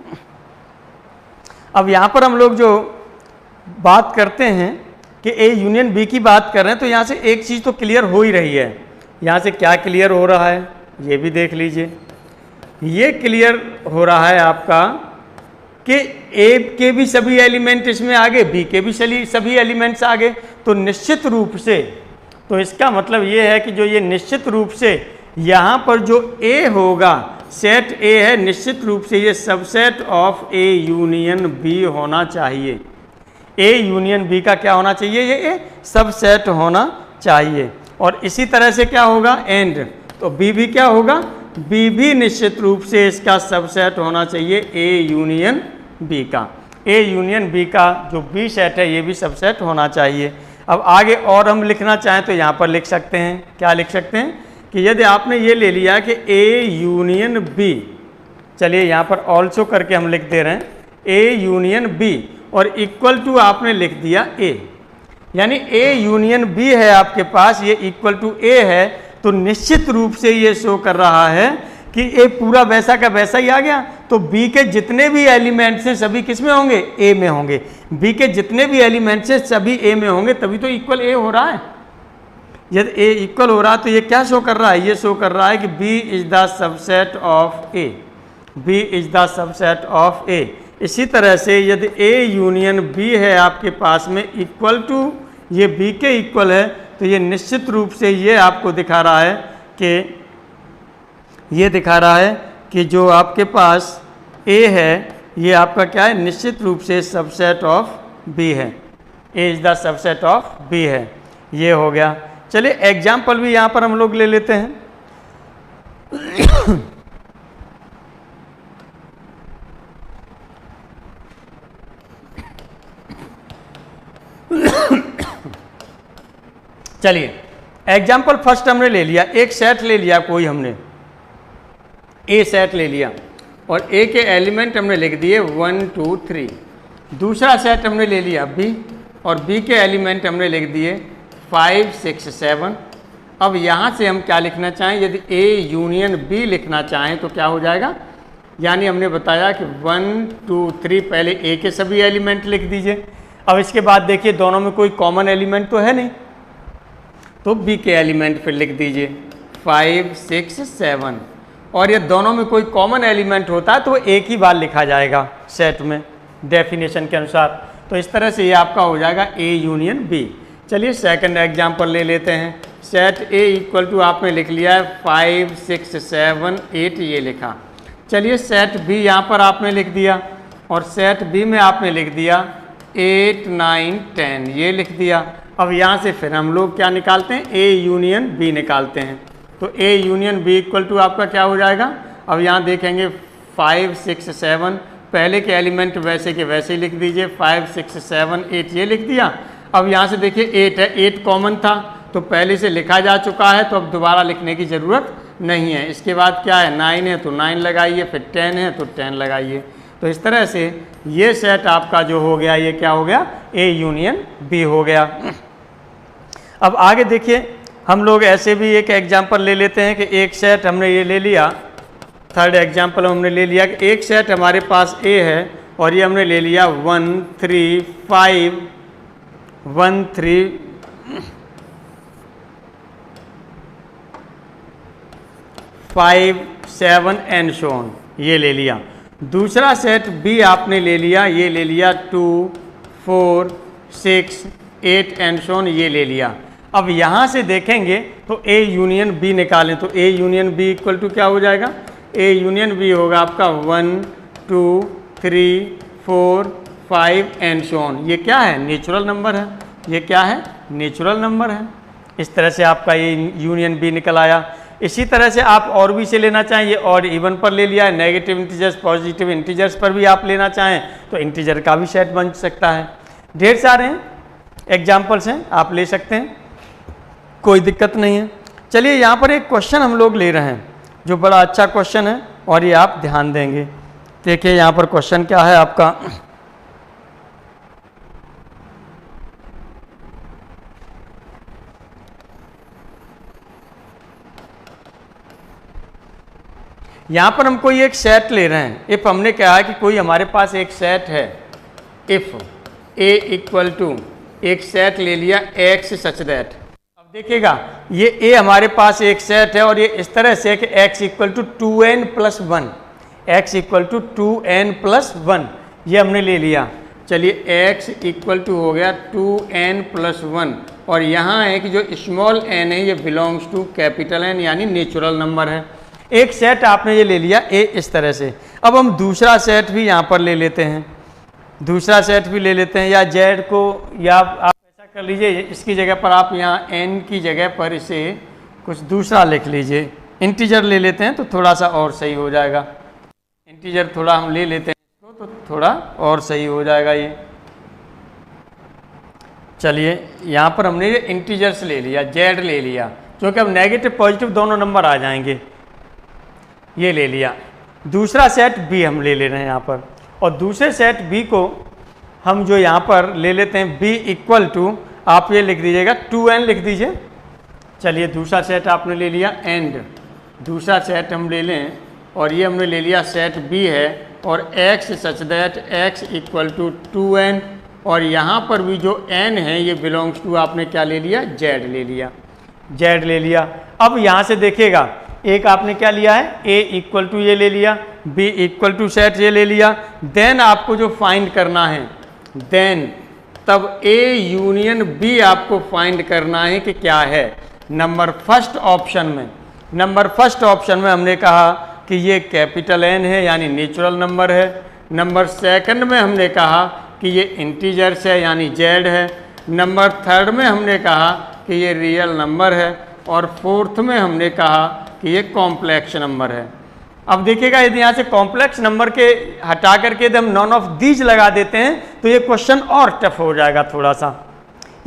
अब यहाँ पर हम लोग जो बात करते हैं कि ए यूनियन बी की बात कर रहे हैं, तो यहाँ से एक चीज़ तो क्लियर हो ही रही है। यहाँ से क्या क्लियर हो रहा है ये भी देख लीजिए। ये क्लियर हो रहा है आपका कि ए के भी सभी एलिमेंट इसमें आ गए, बी के भी सभी एलिमेंट्स आ गए, तो निश्चित रूप से, तो इसका मतलब ये है कि जो ये निश्चित रूप से यहाँ पर जो ए होगा, सेट ए है, निश्चित रूप से ये subset of A union B होना चाहिए। ए यूनियन बी का क्या होना चाहिए, ये ए सबसेट होना चाहिए। और इसी तरह से क्या होगा, एंड, तो बी भी क्या होगा, बी भी निश्चित रूप से इसका सबसेट होना चाहिए ए यूनियन बी का। ए यूनियन बी का जो बी सेट है ये भी सबसेट होना चाहिए। अब आगे और हम लिखना चाहें तो यहाँ पर लिख सकते हैं, क्या लिख सकते हैं कि यदि आपने ये ले लिया कि ए यूनियन बी, चलिए यहाँ पर ऑल्सो करके हम लिख दे रहे हैं ए यूनियन बी, और इक्वल टू आपने लिख दिया ए, यानी ए यूनियन बी है आपके पास, ये इक्वल टू ए है, तो निश्चित रूप से ये शो कर रहा है कि ए पूरा वैसा का वैसा ही आ गया। तो बी के जितने भी एलिमेंट्स हैं सभी किस में होंगे, ए में होंगे। बी के जितने भी एलिमेंट्स हैं सभी ए में होंगे, तभी तो इक्वल ए हो रहा है। यदि ए इक्वल हो रहा है तो ये क्या शो कर रहा है, ये शो कर रहा है कि B is the subset of A, B is the subset of A. इसी तरह से यदि ए यूनियन बी है आपके पास में इक्वल टू ये बी के इक्वल है, तो ये निश्चित रूप से ये आपको दिखा रहा है कि ये दिखा रहा है कि जो आपके पास ए है ये आपका क्या है, निश्चित रूप से सबसेट ऑफ बी है, A is the subset of B है। ये हो गया। चलिए एग्जाम्पल भी यहाँ पर हम लोग ले लेते हैं। चलिए एग्जाम्पल फर्स्ट हमने ले लिया, एक सेट ले लिया कोई, हमने ए सेट ले लिया और ए के एलिमेंट हमने लिख दिए 1 2 3। दूसरा सेट हमने ले लिया बी और बी के एलिमेंट हमने लिख दिए 5 6 7। अब यहाँ से हम क्या लिखना चाहें, यदि ए यूनियन बी लिखना चाहें तो क्या हो जाएगा, यानी हमने बताया कि 1 2 3 पहले ए के सभी एलिमेंट लिख दीजिए। अब इसके बाद देखिए दोनों में कोई कॉमन एलिमेंट तो है नहीं, तो बी के एलिमेंट फिर लिख दीजिए 5 6 7। और ये दोनों में कोई कॉमन एलिमेंट होता है तो एक ही बार लिखा जाएगा सेट में डेफिनेशन के अनुसार। तो इस तरह से ये आपका हो जाएगा ए यूनियन बी। चलिए सेकंड एग्जांपल ले लेते हैं। सेट ए इक्वल टू आपने लिख लिया है 5 6 7 8 ये लिखा। चलिए सेट बी यहाँ पर आपने लिख दिया और सेट बी में आपने लिख दिया 8 9 10 ये लिख दिया। अब यहाँ से फिर हम लोग क्या निकालते हैं, ए यूनियन बी निकालते हैं। तो A union B equal to आपका क्या हो जाएगा, अब यहाँ देखेंगे 5 6 7 पहले के एलिमेंट वैसे के वैसे ही लिख दीजिए 5 6 7 8 ये लिख दिया। अब यहाँ से देखिए 8 है, 8 कॉमन था तो पहले से लिखा जा चुका है तो अब दोबारा लिखने की ज़रूरत नहीं है। इसके बाद क्या है 9 है तो 9 लगाइए, फिर 10 है तो 10 लगाइए। तो इस तरह से ये सेट आपका जो हो गया ये क्या हो गया, ए यूनियन बी हो गया। अब आगे देखिए हम लोग ऐसे भी एक एग्जांपल ले लेते हैं कि एक सेट हमने ये ले लिया, थर्ड एग्जांपल हमने ले लिया कि एक सेट हमारे पास ए है और ये हमने ले लिया 1 3 5 1 3 5 7 एंड सो ऑन ये ले लिया। दूसरा सेट बी आपने ले लिया, ये ले लिया 2 4 6 8 एंड सो ऑन ये ले लिया। अब यहाँ से देखेंगे तो ए यूनियन बी निकालें तो A union B equal to क्या हो जाएगा, ए यूनियन बी होगा आपका 1 2 3 4 5 एंड सो ऑन। ये क्या है, नेचुरल नंबर है, ये क्या है, नेचुरल नंबर है। इस तरह से आपका ये यूनियन बी निकल आया। इसी तरह से आप और भी से लेना चाहें, ये और इवन पर ले लिया है, नेगेटिव इंटीजर्स पॉजिटिव इंटीजर्स पर भी आप लेना चाहें तो इंटीजर का भी सेट बन सकता है। ढेर सारे हैं एग्जाम्पल्स हैं, आप ले सकते हैं, कोई दिक्कत नहीं है। चलिए यहाँ पर एक क्वेश्चन हम लोग ले रहे हैं जो बड़ा अच्छा क्वेश्चन है और ये आप ध्यान देंगे। देखिए यहाँ पर क्वेश्चन क्या है आपका, यहाँ पर हम कोई एक सेट ले रहे हैं। इफ़ हमने कहा है कि कोई हमारे पास एक सेट है, इफ़ ए इक्वल टू एक सेट ले लिया एक्स सच दैट, अब देखिएगा ये ए हमारे पास एक सेट है और ये इस तरह से कि X equal to 2n+1, X equal to 2n+1 ये हमने ले लिया। चलिए x इक्वल टू हो गया 2n+1 और यहाँ है कि जो स्मॉल n है ये बिलोंग्स टू कैपिटल N यानी नेचुरल नंबर है। एक सेट आपने ये ले लिया a इस तरह से। अब हम दूसरा सेट भी यहाँ पर ले लेते हैं, दूसरा सेट भी ले लेते हैं, या z को, या आप ऐसा कर लीजिए इसकी जगह पर आप यहाँ n की जगह पर इसे कुछ दूसरा लिख लीजिए, इंटीजर ले लेते हैं तो थोड़ा सा और सही हो जाएगा। इंटीजर थोड़ा हम ले लेते हैं तो थोड़ा और सही हो जाएगा ये। चलिए यहाँ पर हमने ये इंटीजर्स ले लिया, z ले लिया, क्योंकि अब नेगेटिव पॉजिटिव दोनों नंबर आ जाएंगे, ये ले लिया। दूसरा सेट b हम ले रहे हैं यहाँ पर, और दूसरे सेट b को हम जो यहाँ पर ले लेते हैं b इक्वल टू, आप ये लिख दीजिएगा 2n लिख दीजिए। चलिए दूसरा सेट आपने ले लिया एंड दूसरा सेट हम ले लें, और ये हमने ले लिया सेट b है और x such that x equal to 2n, और यहाँ पर भी जो n है ये बिलोंग्स टू आपने क्या ले लिया, z ले लिया, z ले लिया। अब यहाँ से देखिएगा एक आपने क्या लिया है a इक्वल टू ये ले लिया, b इक्वल टू सेट ये ले लिया। देन आपको जो फाइंड करना है, देन तब a यूनियन b आपको फाइंड करना है कि क्या है। नंबर फर्स्ट ऑप्शन में, नंबर फर्स्ट ऑप्शन में हमने कहा कि ये कैपिटल N है यानी नेचुरल नंबर है। नंबर सेकंड में हमने कहा कि ये इंटीजर्स है यानी z है। नंबर थर्ड में हमने कहा कि ये रियल नंबर है, और फोर्थ में हमने कहा कि ये कॉम्प्लेक्स नंबर है। अब देखिएगा यदि यहाँ से कॉम्प्लेक्स नंबर के हटा करके यदि हम नॉन ऑफ दीज लगा देते हैं तो ये क्वेश्चन और टफ हो जाएगा थोड़ा सा।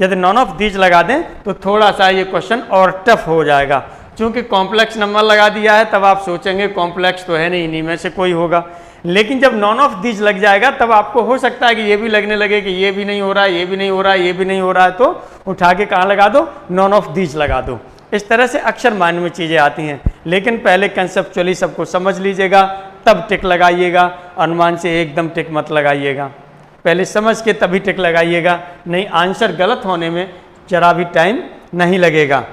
यदि नॉन ऑफ दीज लगा दें तो थोड़ा सा ये क्वेश्चन और टफ हो जाएगा, क्योंकि कॉम्प्लेक्स नंबर लगा दिया है तब आप सोचेंगे कॉम्प्लेक्स तो है नहीं, इन्हीं में से कोई होगा। लेकिन जब नॉन ऑफ दीज लग जाएगा तब आपको हो सकता है कि ये भी लगने लगे कि ये भी नहीं हो रहा है, ये भी नहीं हो रहा है, ये भी नहीं हो रहा है, तो उठा के कहाँ लगा दो, नॉन ऑफ दीज लगा दो। इस तरह से अक्षर माइंड में चीज़ें आती हैं, लेकिन पहले कंसेप्चुअली सबको समझ लीजिएगा तब टिक लगाइएगा, अनुमान से एकदम टिक मत लगाइएगा, पहले समझ के तभी टिक लगाइएगा, नहीं आंसर गलत होने में जरा भी टाइम नहीं लगेगा।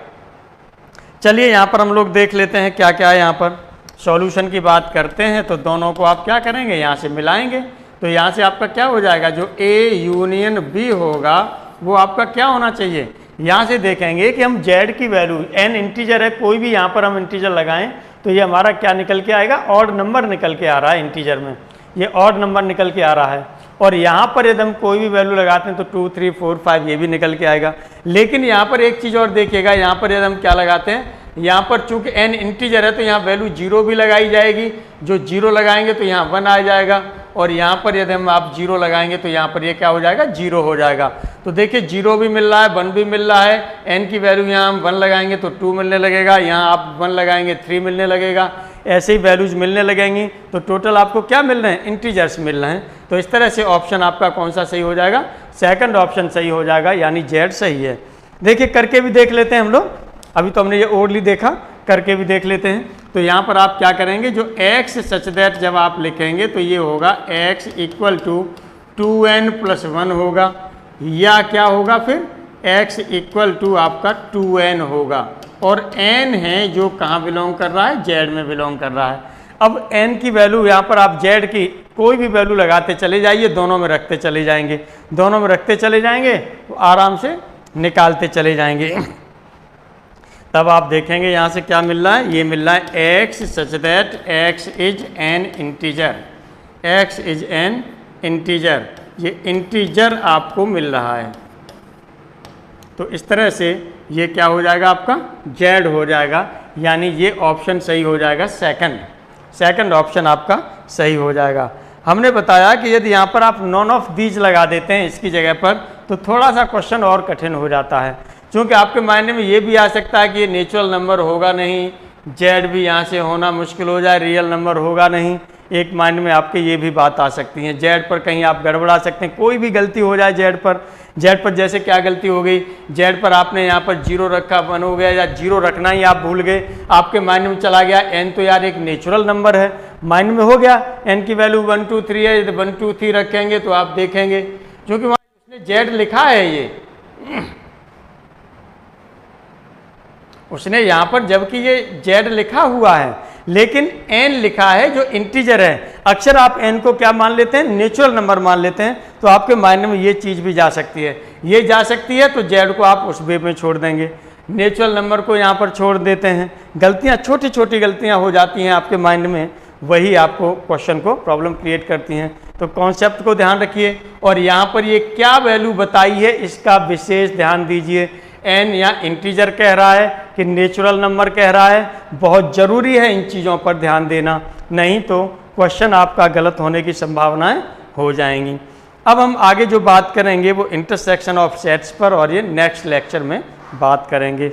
चलिए यहाँ पर हम लोग देख लेते हैं क्या क्या है। यहाँ पर सॉल्यूशन की बात करते हैं तो दोनों को आप क्या करेंगे, यहाँ से मिलाएंगे, तो यहाँ से आपका क्या हो जाएगा, जो A यूनियन B होगा वो आपका क्या होना चाहिए। यहाँ से देखेंगे कि हम z की वैल्यू, n इंटीजर है, कोई भी यहाँ पर हम इंटीजर लगाएं तो ये हमारा क्या निकल के आएगा, ऑड नंबर निकल के आ रहा है, इंटीजर में ये ऑड नंबर निकल के आ रहा है। और यहाँ पर यदि हम कोई भी वैल्यू लगाते हैं तो 2, 3, 4, 5 ये भी निकल के आएगा। लेकिन यहाँ पर एक चीज़ और देखिएगा, यहाँ पर यदि हम क्या लगाते हैं, यहाँ पर चूंकि n इंटीजर है तो यहाँ वैल्यू 0 भी लगाई जाएगी, जो 0 लगाएंगे तो यहाँ 1 आ जाएगा, और यहाँ पर यदि हम आप 0 लगाएंगे तो यहाँ पर ये क्या हो जाएगा, 0 हो जाएगा। तो देखिए 0 भी मिल रहा है, 1 भी मिल रहा है, n की वैल्यू यहाँ हम 1 लगाएंगे तो 2 मिलने लगेगा, यहाँ आप 1 लगाएंगे 3 मिलने लगेगा, ऐसे ही वैल्यूज मिलने लगेंगी, तो टोटल आपको क्या मिल रहे हैं, इंटीजर्स मिल रहे हैं। तो इस तरह से ऑप्शन आपका कौन सा सही हो जाएगा, सेकंड ऑप्शन सही हो जाएगा, यानी Z सही है। देखिए करके भी देख लेते हैं हम लोग, अभी तो हमने ये ओरली देखा, करके भी देख लेते हैं। तो यहाँ पर आप क्या करेंगे, जो x सच दैट जब आप लिखेंगे तो ये होगा x इक्वल टू 2n+1 होगा, या क्या होगा फिर x इक्वल टू आपका 2n होगा, और n है जो कहाँ बिलोंग कर रहा है, z में बिलोंग कर रहा है। अब n की वैल्यू यहाँ पर आप z की कोई भी वैल्यू लगाते चले जाइए, दोनों में रखते चले जाएंगे, दोनों में रखते चले जाएंगे तो आराम से निकालते चले जाएंगे। तब आप देखेंगे यहाँ से क्या मिल रहा है, ये मिल रहा है x such that x is an integer, x is an integer, ये इंटीजर आपको मिल रहा है। तो इस तरह से ये क्या हो जाएगा, आपका Z हो जाएगा, यानी ये ऑप्शन सही हो जाएगा, सेकंड ऑप्शन आपका सही हो जाएगा। हमने बताया कि यदि यहाँ पर आप नॉन ऑफ दीज लगा देते हैं इसकी जगह पर तो थोड़ा सा क्वेश्चन और कठिन हो जाता है, क्योंकि आपके माइंड में ये भी आ सकता है कि ये नेचुरल नंबर होगा नहीं, Z भी यहाँ से होना मुश्किल हो जाए, रियल नंबर होगा नहीं, एक माइंड में आपके ये भी बात आ सकती है। Z पर कहीं आप गड़बड़ा सकते हैं, कोई भी गलती हो जाए Z पर जैसे क्या गलती हो गई, Z पर आपने यहाँ पर 0 रखा 1 हो गया, या 0 रखना ही आप भूल गए, आपके माइंड में चला गया n तो यार एक नेचुरल नंबर है, माइंड में हो गया n की वैल्यू 1, 2, 3 है, यदि 1, 2, 3 रखेंगे तो आप देखेंगे, क्योंकि उसने जेड लिखा है ये, उसने यहाँ पर जबकि ये जेड लिखा हुआ है लेकिन एन लिखा है जो इंटीजर है। अक्सर आप एन को क्या मान लेते हैं, नेचुरल नंबर मान लेते हैं, तो आपके माइंड में ये चीज़ भी जा सकती है, ये जा सकती है, तो जेड को आप उस वे में छोड़ देंगे, नेचुरल नंबर को यहाँ पर छोड़ देते हैं। गलतियाँ, छोटी छोटी गलतियाँ हो जाती हैं आपके माइंड में, वही आपको क्वेश्चन को प्रॉब्लम क्रिएट करती हैं। तो कॉन्सेप्ट को ध्यान रखिए और यहाँ पर ये क्या वैल्यू बताई है इसका विशेष ध्यान दीजिए। एन या इंटीजर कह रहा है कि नेचुरल नंबर कह रहा है, बहुत ज़रूरी है इन चीज़ों पर ध्यान देना, नहीं तो क्वेश्चन आपका गलत होने की संभावनाएं हो जाएंगी। अब हम आगे जो बात करेंगे वो इंटरसेक्शन ऑफ सेट्स पर, और ये नेक्स्ट लेक्चर में बात करेंगे।